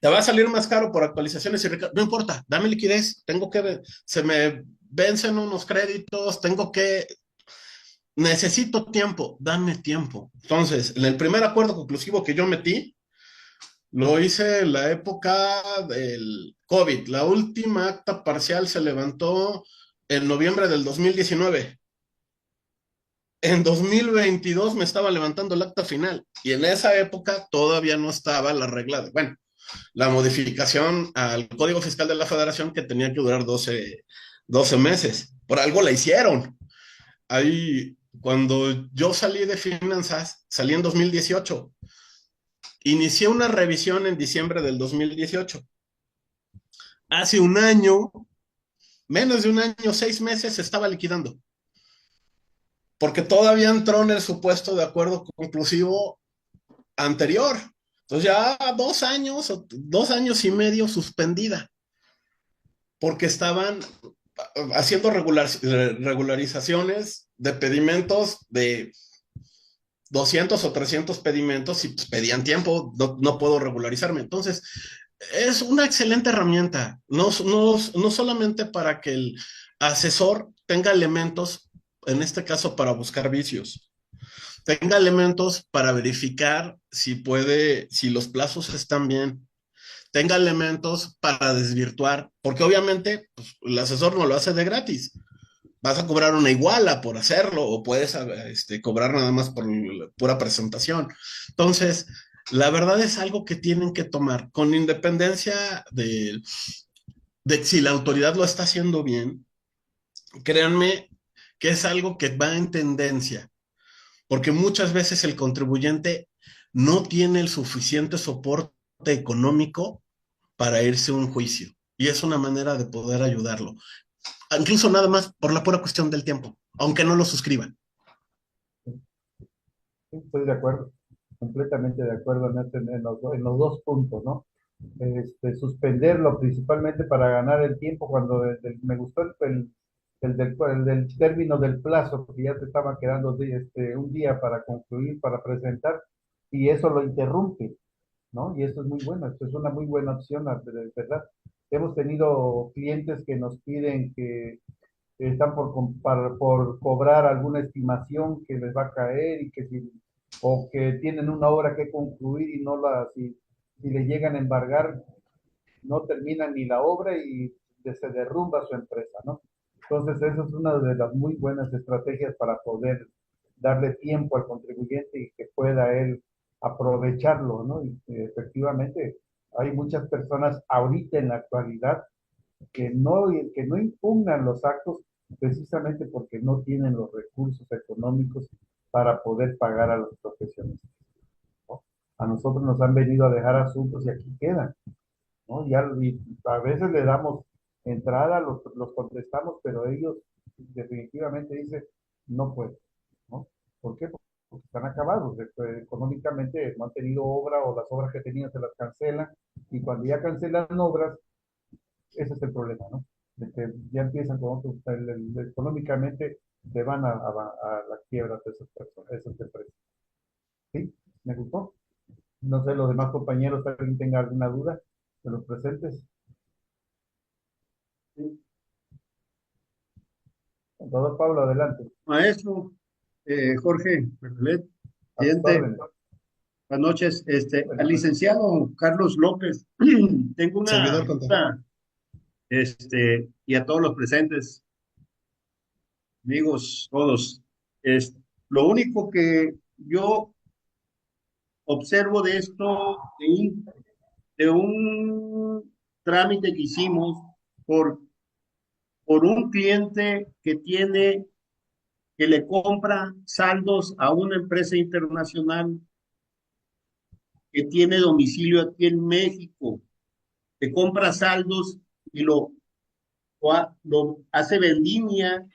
Te va a salir más caro por actualizaciones y no importa, dame liquidez, se me vencen unos créditos, necesito tiempo, dame tiempo. Entonces, en el primer acuerdo conclusivo que yo metí, lo hice en la época del COVID. La última acta parcial se levantó en noviembre del 2019. En 2022 me estaba levantando el acta final y en esa época todavía no estaba la regla bueno, la modificación al Código Fiscal de la Federación que tenía que durar 12 meses. Por algo la hicieron. Ahí, cuando yo salí de finanzas, salí en 2018. Inicié una revisión en diciembre del 2018. Hace un año, menos de un año, 6 meses, se estaba liquidando. Porque todavía entró en el supuesto de acuerdo conclusivo anterior. Entonces ya 2 años, 2 años y medio suspendida. Porque estaban haciendo regularizaciones de pedimentos de 200 o 300 pedimentos y pues, pedían tiempo, no puedo regularizarme. Entonces, es una excelente herramienta, no solamente para que el asesor tenga elementos, en este caso para buscar vicios, tenga elementos para verificar si los plazos están bien, tenga elementos para desvirtuar, porque obviamente pues, el asesor no lo hace de gratis. Vas a cobrar una iguala por hacerlo o puedes cobrar nada más por pura presentación. Entonces, la verdad es algo que tienen que tomar con independencia de si la autoridad lo está haciendo bien. Créanme que es algo que va en tendencia, porque muchas veces el contribuyente no tiene el suficiente soporte económico para irse a un juicio. Y es una manera de poder ayudarlo. Incluso nada más por la pura cuestión del tiempo, aunque no lo suscriban. Estoy de acuerdo, completamente de acuerdo en los dos puntos, ¿no? Suspenderlo principalmente para ganar el tiempo cuando me gustó el del término del plazo, porque ya te estaba quedando un día para concluir, para presentar, y eso lo interrumpe, ¿no? Y eso es muy bueno, esto es una muy buena opción, ¿verdad? hemos tenido clientes que nos piden que están por cobrar alguna estimación que les va a caer y que o que tienen una obra que concluir y no si le llegan a embargar, no terminan ni la obra y se derrumba su empresa, ¿no? Entonces, esa es una de las muy buenas estrategias para poder darle tiempo al contribuyente y que pueda él aprovecharlo, ¿no? Y efectivamente, hay muchas personas ahorita en la actualidad que no impugnan los actos precisamente porque no tienen los recursos económicos para poder pagar a los profesionistas, ¿no? A nosotros nos han venido a dejar asuntos y aquí quedan, ¿no? Y a veces le damos entrada, los contestamos, pero ellos definitivamente dicen, no pueden, ¿no? ¿Por qué? Porque están acabados, económicamente no han tenido obra o las obras que tenían se las cancelan y cuando ya cancelan obras, ese es el problema, ¿no? De que ya empiezan con económicamente se van a la quiebra de esas personas, esas empresas. ¿Sí? ¿Me gustó? No sé, los demás compañeros, ¿alguien tenga alguna duda de los presentes? Contador Pablo, adelante. Maestro Jorge Berlet, A sus presidente, órdenes. buenas noches. Al Buenas noches. licenciado Carlos López, tengo una Servidor contador. duda, y a todos los presentes, amigos, todos. Lo único que yo observo de esto, de un trámite que hicimos por, por un cliente que le compra saldos a una empresa internacional que tiene domicilio aquí en México, que compra saldos y lo hace vendimia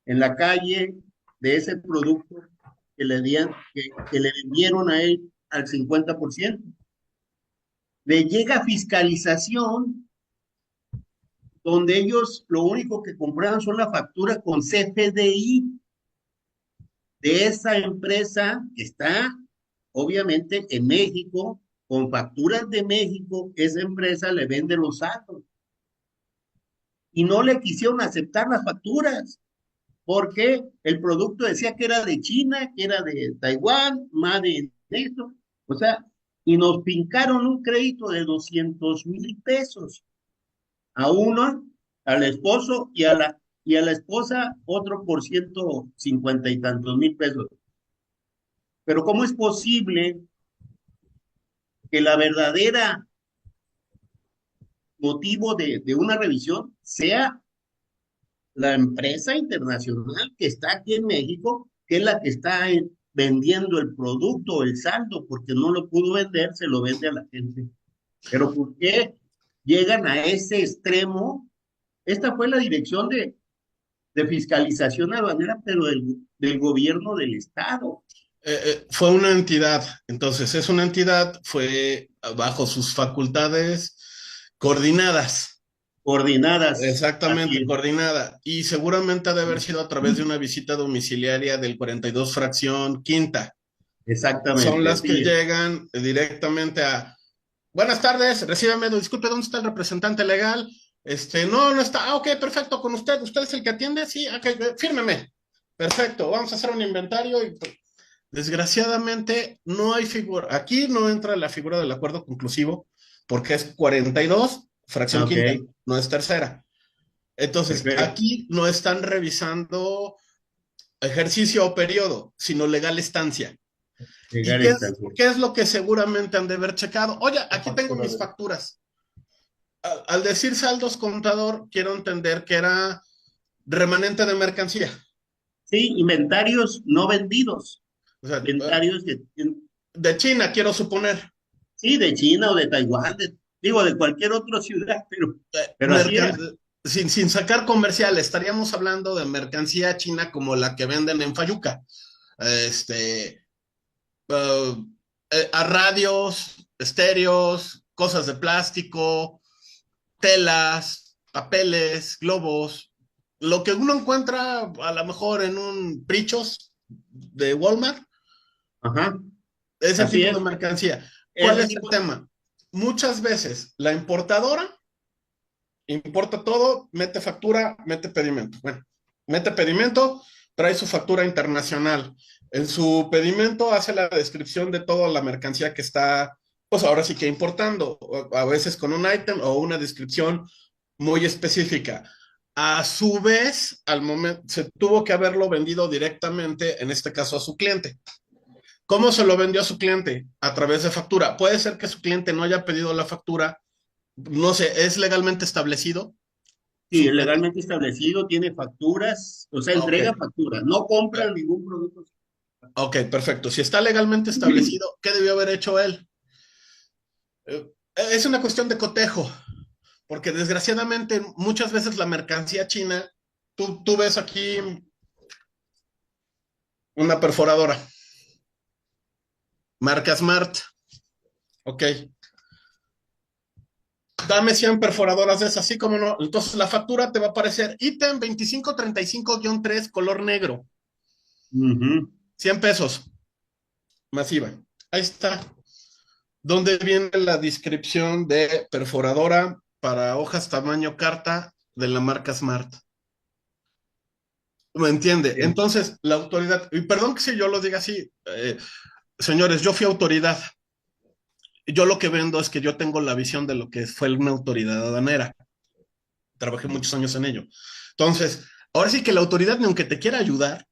en la calle de ese producto que le vendieron a él al 50%. Le llega fiscalización donde ellos lo único que comprueban son la factura con CFDI de esa empresa que está obviamente en México, con facturas de México, esa empresa le vende los saldos. Y no le quisieron aceptar las facturas, porque el producto decía que era de China, que era de Taiwán, más de esto. O sea, y nos fincaron un crédito de 200,000 pesos a uno, al esposo y a la esposa otro por 150 y tantos mil pesos. Pero ¿cómo es posible que la verdadera motivo de una revisión sea la empresa internacional que está aquí en México, que es la que está vendiendo el producto, el saldo, porque no lo pudo vender, se lo vende a la gente? Pero ¿por qué llegan a ese extremo? Esta fue la dirección de fiscalización aduanera, pero del gobierno del Estado. Fue una entidad, entonces es una entidad, fue bajo sus facultades coordinadas. Coordinadas. Exactamente, coordinada. Y seguramente ha de haber sido a través de una visita domiciliaria del 42 fracción quinta. Exactamente. Son las que Sí. llegan directamente a, buenas tardes, recíbame, disculpe, ¿dónde está el representante legal? No está, ok, perfecto, con usted es el que atiende, sí, okay, fírmeme. Perfecto, vamos a hacer un inventario y desgraciadamente no hay figura, aquí no entra la figura del acuerdo conclusivo porque es 42 fracción quinta, no es tercera. Entonces, aquí no están revisando ejercicio o periodo, sino legal estancia. Legal ¿Y estancia. qué es lo que seguramente han de haber checado? Oye, aquí tengo mis facturas. Al decir saldos contador, quiero entender que era remanente de mercancía. Sí, inventarios no vendidos. O sea, inventarios de China, quiero suponer. Sí, de China o de Taiwán, digo, de cualquier otra ciudad, pero así era. Sin sacar comercial, estaríamos hablando de mercancía china como la que venden en Fayuca. A radios, estéreos, cosas de plástico, telas, papeles, globos, lo que uno encuentra a lo mejor en un Prichos de Walmart. Ajá. Ese tipo de mercancía. ¿Cuál es el tema? Muchas veces la importadora importa todo, mete factura, mete pedimento. Bueno, mete pedimento, trae su factura internacional. En su pedimento hace la descripción de toda la mercancía que está, pues ahora sí que importando, a veces con un ítem o una descripción muy específica. A su vez, al momento, se tuvo que haberlo vendido directamente, en este caso a su cliente. ¿Cómo se lo vendió a su cliente? A través de factura. Puede ser que su cliente no haya pedido la factura, no sé, ¿es legalmente establecido? Sí, Su es cliente. legalmente establecido, tiene facturas, o sea, Ok, entrega facturas, no compra ningún producto. ok, perfecto. Si está legalmente establecido, ¿qué debió haber hecho él? Es una cuestión de cotejo, porque desgraciadamente muchas veces la mercancía china, tú ves aquí una perforadora, marca Smart, ok, dame 100 perforadoras de esas, así como no. Entonces la factura te va a aparecer ítem 2535-3, color negro, Ujú. 100 pesos, masiva. Ahí está. ¿Dónde viene la descripción de perforadora para hojas tamaño carta de la marca Smart? ¿Me entiende? Bien. Entonces, la autoridad, y perdón que si yo lo diga así, señores, yo fui autoridad. Yo lo que vendo es que yo tengo la visión de lo que fue una autoridad aduanera. Trabajé muchos años en ello. Entonces, ahora sí que la autoridad, ni aunque te quiera ayudar,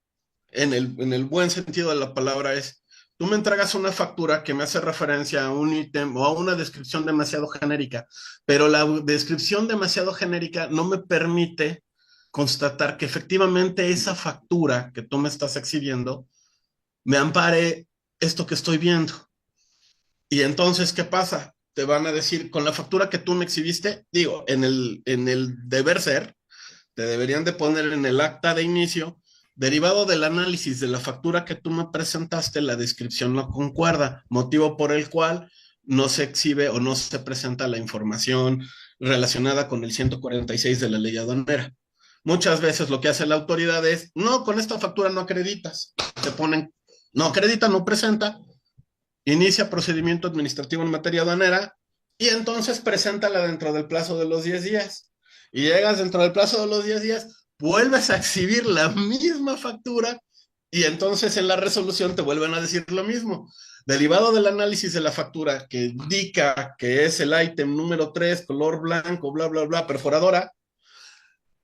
en el buen sentido de la palabra, es, tú me entregas una factura que me hace referencia a un ítem o a una descripción demasiado genérica, pero la descripción demasiado genérica no me permite constatar que efectivamente esa factura que tú me estás exhibiendo me ampare esto que estoy viendo. Y entonces, ¿qué pasa? Te van a decir, con la factura que tú me exhibiste, digo, en el deber ser, te deberían de poner en el acta de inicio, derivado del análisis de la factura que tú me presentaste, la descripción no concuerda, motivo por el cual no se exhibe o no se presenta la información relacionada con el 146 de la ley aduanera. Muchas veces lo que hace la autoridad es, no, con esta factura no acreditas. Te ponen, no acredita, no presenta, inicia procedimiento administrativo en materia aduanera y entonces preséntala dentro del plazo de los 10 días. Y llegas dentro del plazo de los 10 días, vuelves a exhibir la misma factura y entonces en la resolución te vuelven a decir lo mismo. Derivado del análisis de la factura que indica que es el ítem número 3 color blanco, bla, bla, bla, perforadora,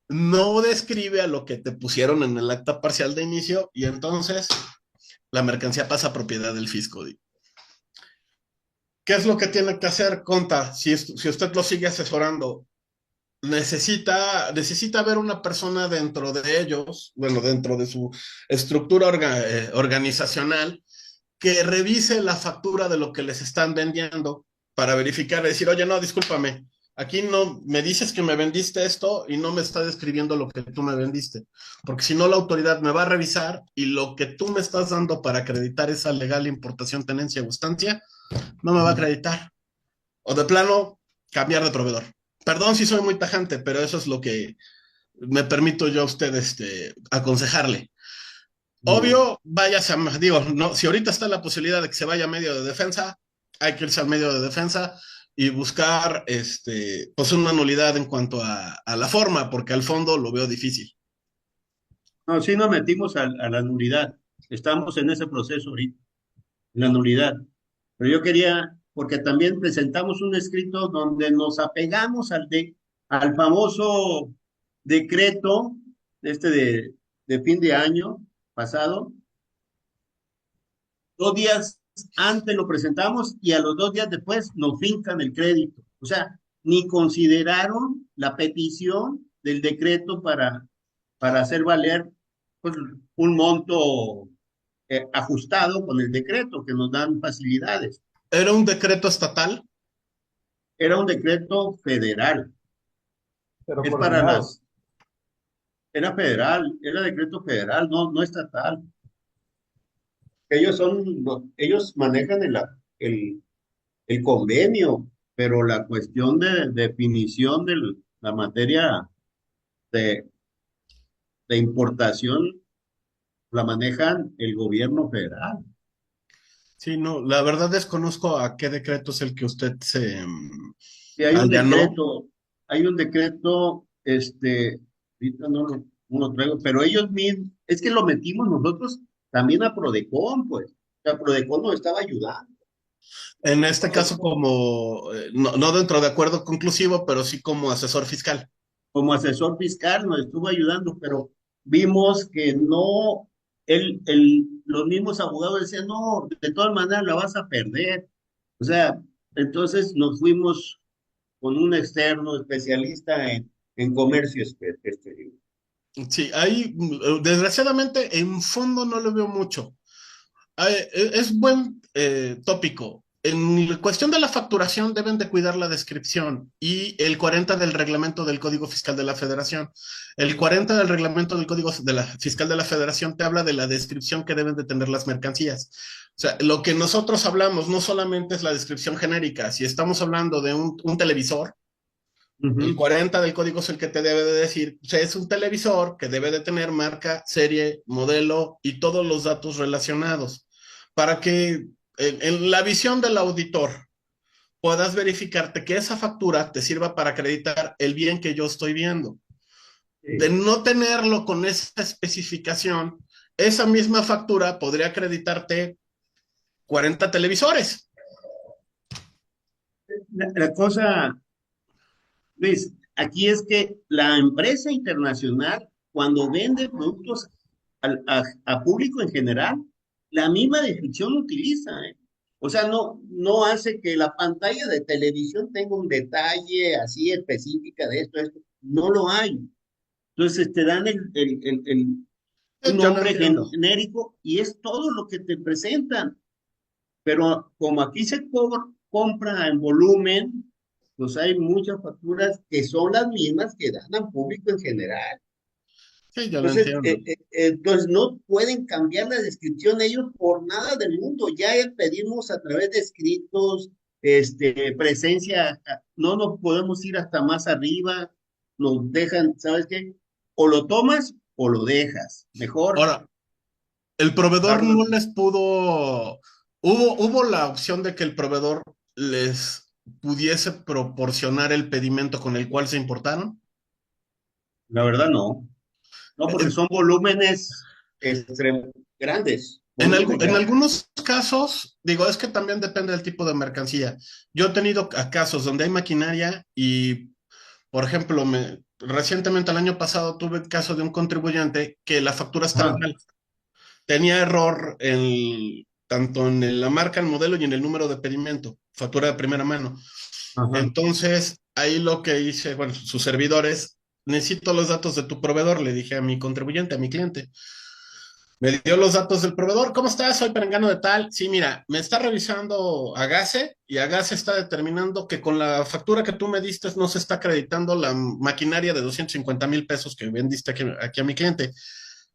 no describe a lo que te pusieron en el acta parcial de inicio y entonces la mercancía pasa a propiedad del fisco. ¿Qué es lo que tiene que hacer, Conta? Si usted lo sigue asesorando, necesita ver una persona dentro de ellos, bueno, dentro de su estructura organizacional, que revise la factura de lo que les están vendiendo para verificar, decir, oye, no, discúlpame, aquí no me dices que me vendiste esto y no me está describiendo lo que tú me vendiste, porque si no la autoridad me va a revisar y lo que tú me estás dando para acreditar esa legal importación, tenencia o estancia, no me va a acreditar. O de plano, cambiar de proveedor. Perdón si soy muy tajante, pero eso es lo que me permito yo a usted aconsejarle. Obvio, váyase a, digo, no, si ahorita está la posibilidad de que se vaya a medio de defensa, hay que irse al medio de defensa y buscar pues una nulidad en cuanto a la forma, porque al fondo lo veo difícil. No, sí nos metimos a la nulidad. Estamos en ese proceso ahorita, en la nulidad. Pero yo quería, porque también presentamos un escrito donde nos apegamos al famoso decreto de fin de año pasado. 2 días antes lo presentamos y a los 2 días después nos fincan el crédito. O sea, ni consideraron la petición del decreto para hacer valer pues, un monto ajustado con el decreto que nos dan facilidades. Era un decreto estatal. Era un decreto federal. pero Es para coordinado. era federal, era decreto federal, no estatal. Ellos manejan el convenio, pero la cuestión de definición de la materia de, de importación la manejan el gobierno federal. Sí, no, la verdad desconozco a qué decreto es el que usted se Si hay un allanó. decreto, hay un decreto, ahorita no lo traigo, pero ellos mismos, es que lo metimos nosotros también a Prodecon, pues. O sea, Prodecon nos estaba ayudando. En este caso como, no dentro de acuerdo conclusivo, pero sí como asesor fiscal. Como asesor fiscal nos estuvo ayudando, pero vimos que no, los mismos abogados decían, no, de todas maneras la vas a perder. O sea, entonces nos fuimos con un externo especialista en comercio exterior. Sí, ahí, desgraciadamente, en fondo no lo veo mucho. Es buen tópico. En cuestión de la facturación deben de cuidar la descripción y el 40 del reglamento del Código Fiscal de la Federación. El 40 del reglamento del Código Fiscal de la Federación te habla de la descripción que deben de tener las mercancías. O sea, lo que nosotros hablamos no solamente es la descripción genérica. Si estamos hablando de un televisor, el 40 del código es el que te debe de decir, o sea, es un televisor que debe de tener marca, serie, modelo y todos los datos relacionados para que en la visión del auditor puedas verificarte que esa factura te sirva para acreditar el bien que yo estoy viendo. De no tenerlo con esa especificación, esa misma factura podría acreditarte 40 televisores. La cosa, Luis, aquí es que la empresa internacional, cuando vende productos a público en general, la misma descripción lo utiliza, ¿eh? O sea, no hace que la pantalla de televisión tenga un detalle así específica de esto. No lo hay. Entonces te dan un Yo no nombre entiendo. genérico y es todo lo que te presentan. Pero como aquí se compra en volumen, pues hay muchas facturas que son las mismas que dan al público en general. Sí, yo lo Entonces, entiendo. entonces no pueden cambiar la descripción ellos por nada del mundo. Ya pedimos a través de escritos, presencia, no nos podemos ir hasta más arriba, nos dejan, ¿sabes qué? O lo tomas o lo dejas. Mejor Ahora, el proveedor darlo. no les pudo, hubo la opción de que el proveedor les pudiese proporcionar el pedimento con el cual se importaron. La verdad no. No, porque En, son volúmenes grandes, volumen en grande. algunos casos, digo, es que también depende del tipo de mercancía. Yo he tenido casos donde hay maquinaria y, por ejemplo, recientemente el año pasado tuve el caso de un contribuyente que la factura estaba Ajá, mal. Tenía error tanto en la marca, el modelo y en el número de pedimento, factura de primera mano. ajá. Entonces, ahí lo que hice, bueno, sus servidores, necesito los datos de tu proveedor, le dije a mi contribuyente, a mi cliente. Me dio los datos del proveedor. ¿Cómo estás? Soy perengano de tal. Sí, mira, me está revisando Agase y Agase está determinando que con la factura que tú me diste no se está acreditando la maquinaria de 250,000 pesos que vendiste aquí a mi cliente.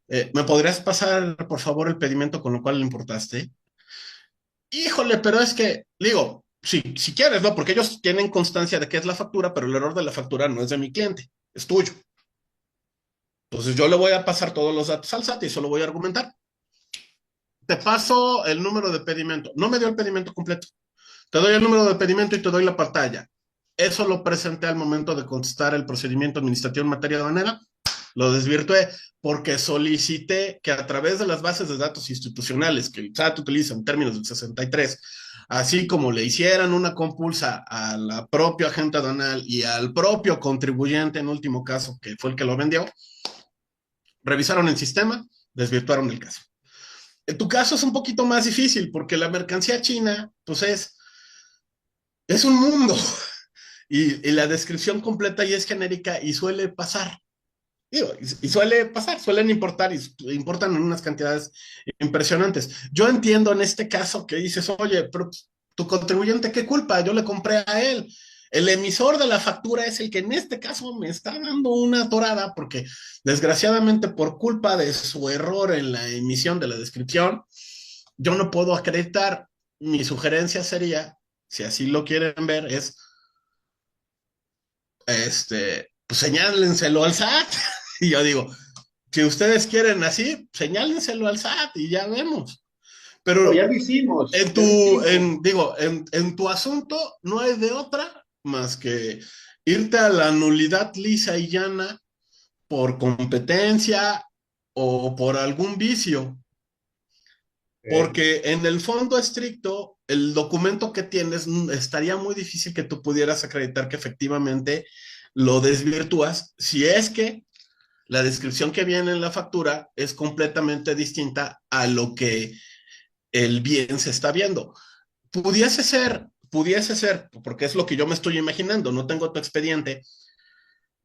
¿Me podrías pasar, por favor, el pedimento con lo cual le importaste? Híjole, pero es que, digo, sí, si quieres, ¿no? Porque ellos tienen constancia de que es la factura, pero el error de la factura no es de mi cliente, es tuyo. Entonces yo le voy a pasar todos los datos al SAT y solo voy a argumentar. Te paso el número de pedimento. No me dio el pedimento completo. Te doy el número de pedimento y te doy la pantalla. Eso lo presenté al momento de contestar el procedimiento administrativo en materia aduanera. Lo desvirtué porque solicité que a través de las bases de datos institucionales que el SAT utiliza en términos del 63, así como le hicieran una compulsa a la propia agente aduanal y al propio contribuyente en último caso, que fue el que lo vendió, revisaron el sistema, desvirtuaron el caso. En tu caso es un poquito más difícil porque la mercancía china, pues es un mundo y la descripción completa y es genérica y suele pasar. Digo, y suele pasar, suelen importar y importan en unas cantidades impresionantes. Yo entiendo en este caso que dices, oye, pero tu contribuyente, ¿qué culpa? Yo le compré a él. El emisor de la factura es el que en este caso me está dando una torada porque desgraciadamente por culpa de su error en la emisión de la descripción, yo no puedo acreditar. Mi sugerencia sería, si así lo quieren ver, es, pues señálenselo al SAT. Y yo digo, si ustedes quieren así, señálenselo al SAT y ya vemos. No, ya Pero lo hicimos, en ya lo tu, hicimos. digo, en tu asunto no hay de otra más que irte a la nulidad lisa y llana por competencia o por algún vicio. Porque en el fondo estricto, el documento que tienes estaría muy difícil que tú pudieras acreditar que efectivamente lo desvirtúas si es que la descripción que viene en la factura es completamente distinta a lo que el bien se está viendo. Pudiese ser, porque es lo que yo me estoy imaginando, no tengo tu expediente,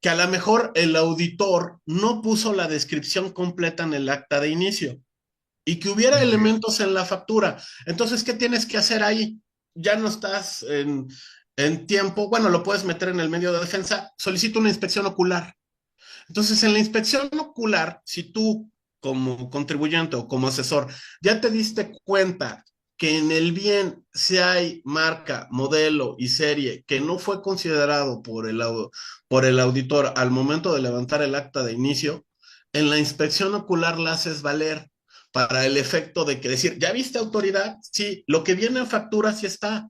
que a lo mejor el auditor no puso la descripción completa en el acta de inicio y que hubiera elementos en la factura. Entonces, ¿qué tienes que hacer ahí? Ya no estás en tiempo, bueno, lo puedes meter en el medio de defensa, solicito una inspección ocular. Entonces, en la inspección ocular, si tú como contribuyente o como asesor ya te diste cuenta que en el bien si hay marca, modelo y serie que no fue considerado por el auditor al momento de levantar el acta de inicio, en la inspección ocular la haces valer para el efecto de que decir, ¿ya viste autoridad? Sí, lo que viene en factura sí está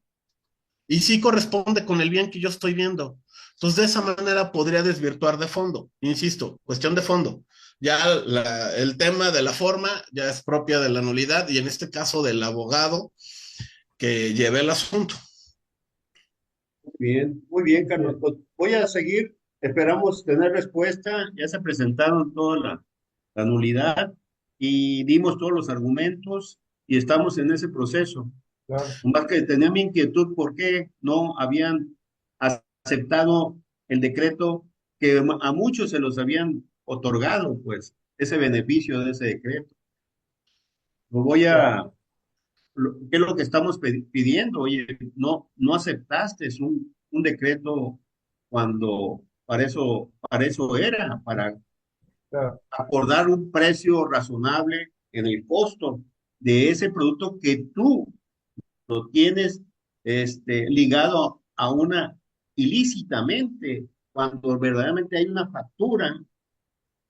y sí corresponde con el bien que yo estoy viendo. Entonces, de esa manera podría desvirtuar de fondo, insisto, cuestión de fondo. Ya el tema de la forma ya es propia de la nulidad y en este caso del abogado que lleve el asunto. Muy bien, Carlos. Pues voy a seguir. Esperamos tener respuesta. Ya se presentaron toda la nulidad y dimos todos los argumentos y estamos en ese proceso. Claro. Más que tenía mi inquietud por qué no habían aceptado el decreto que a muchos se los habían otorgado, pues, ese beneficio de ese decreto. Lo voy Claro. a, ¿qué es lo que estamos pidiendo? Oye, no aceptaste un decreto cuando para eso era, para Claro. acordar un precio razonable en el costo de ese producto que tú lo tienes ligado a una ilícitamente, cuando verdaderamente hay una factura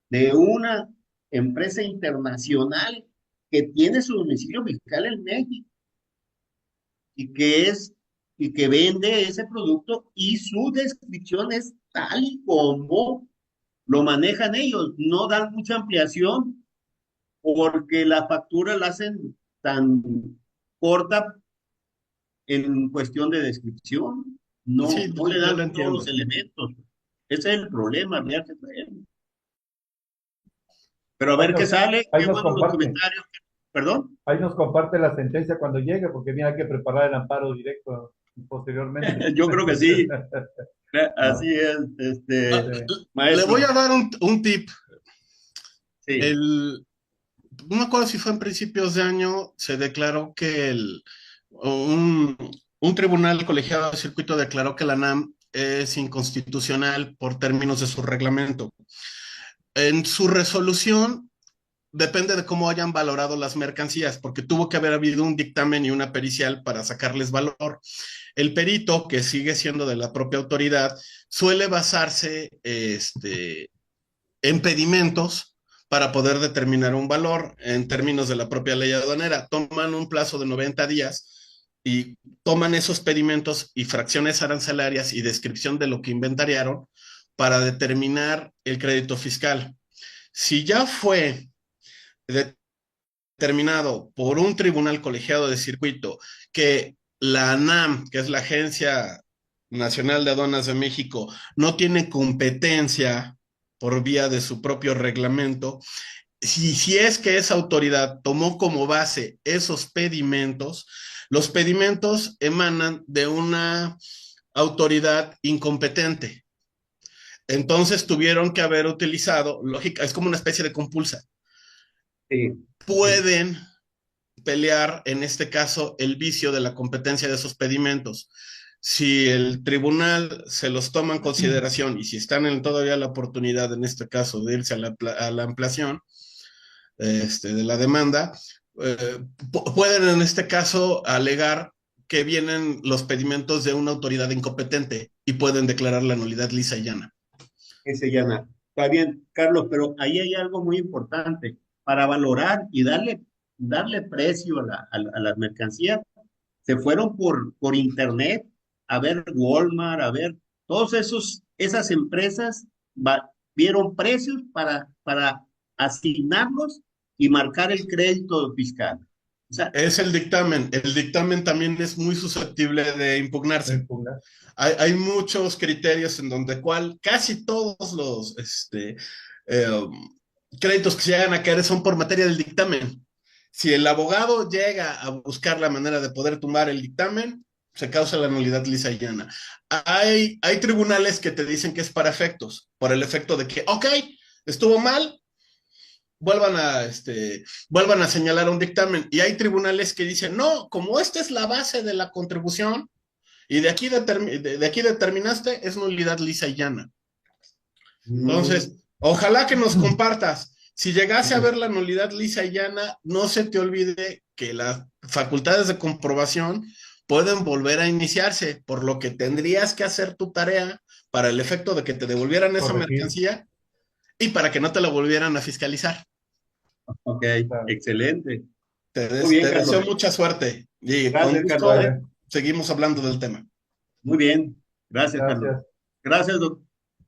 de una empresa internacional que tiene su domicilio fiscal en México y que es y que vende ese producto y su descripción es tal y como lo manejan ellos, no dan mucha ampliación porque la factura la hacen tan corta en cuestión de descripción, Sí, no le yo lo dan todos entiendo. los elementos. Ese es el problema real que traemos. Pero a Ahí ver qué nos, sale, ahí qué nos buenos los comparte. comentarios. Perdón. Ahí nos comparte la sentencia cuando llegue, porque mira, hay que preparar el amparo directo posteriormente. Yo creo que sí, ¿No? así es, Ah, Sí. le voy maestro. a dar un tip. Sí, El, no me acuerdo si fue en principios de año, se declaró que un, un tribunal colegiado de circuito declaró que la NAM es inconstitucional por términos de su reglamento. En su resolución depende de cómo hayan valorado las mercancías, porque tuvo que haber habido un dictamen y una pericial para sacarles valor. El perito, que sigue siendo de la propia autoridad, suele basarse en pedimentos para poder determinar un valor en términos de la propia ley aduanera. Toman un plazo de 90 días y toman esos pedimentos y fracciones arancelarias y descripción de lo que inventariaron para determinar el crédito fiscal. Si ya fue determinado por un tribunal colegiado de circuito que la ANAM, que es la Agencia Nacional de Aduanas de México, no tiene competencia por vía de su propio reglamento, si es que esa autoridad tomó como base esos pedimentos, los pedimentos emanan de una autoridad incompetente. Entonces tuvieron que haber utilizado, lógica, es como una especie de compulsa. sí, Pueden pelear, en este caso, el vicio de la competencia de esos pedimentos. Si el tribunal se los toma en consideración y si están en todavía la oportunidad, en este caso, de irse a la ampliación de la demanda, eh, pueden en este caso alegar que vienen los pedimentos de una autoridad incompetente y pueden declarar la nulidad lisa y llana. ese ya nada. Está bien, Carlos, pero ahí hay algo muy importante. Para valorar y darle precio a las mercancías, se fueron por internet a ver Walmart, a ver todos esos esas empresas vieron precios para asignarlos y marcar el crédito fiscal. O sea, Es el dictamen. El dictamen también es muy susceptible de impugnarse. Hay muchos criterios en donde casi todos los eh, créditos que se llegan a caer son por materia del dictamen. Si el abogado llega a buscar la manera de poder tumbar el dictamen, se causa la nulidad lisa y llana. Hay tribunales que te dicen que es para efectos, por el efecto de que, ok, estuvo mal, vuelvan a señalar un dictamen. Y hay tribunales que dicen, no, como esta es la base de la contribución, y de aquí determinaste, es nulidad lisa y llana. Entonces, ojalá que nos compartas. Si llegase a ver la nulidad lisa y llana, no se te olvide que las facultades de comprobación pueden volver a iniciarse, por lo que tendrías que hacer tu tarea para el efecto de que te devolvieran esa mercancía y para que no te la volvieran a fiscalizar. Ok, excelente. Te deseo mucha suerte. Y gracias, con gusto seguimos hablando del tema. Muy bien. Gracias, Carlos. Gracias,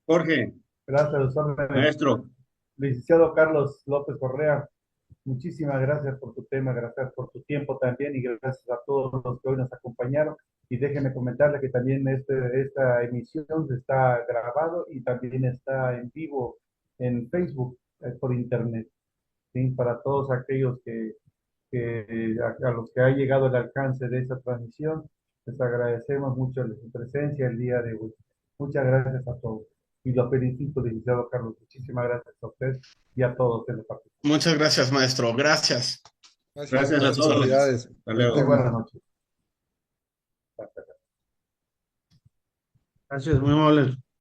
Jorge. Gracias, doctor. Maestro. Licenciado Carlos López Correa, muchísimas gracias por tu tema, gracias por tu tiempo también y gracias a todos los que hoy nos acompañaron. Y déjenme comentarle que también esta emisión está grabado y también está en vivo en Facebook por internet. ¿Sí? Para todos aquellos a los que ha llegado el alcance de esta transmisión, les agradecemos mucho su presencia el día de hoy. Muchas gracias a todos. Y lo felicito, licenciado Carlos. Muchísimas gracias a usted y a todos en el partido. Muchas gracias, maestro. Gracias. Gracias a todos. Hasta luego. Buenas noches. Gracias, muy amable.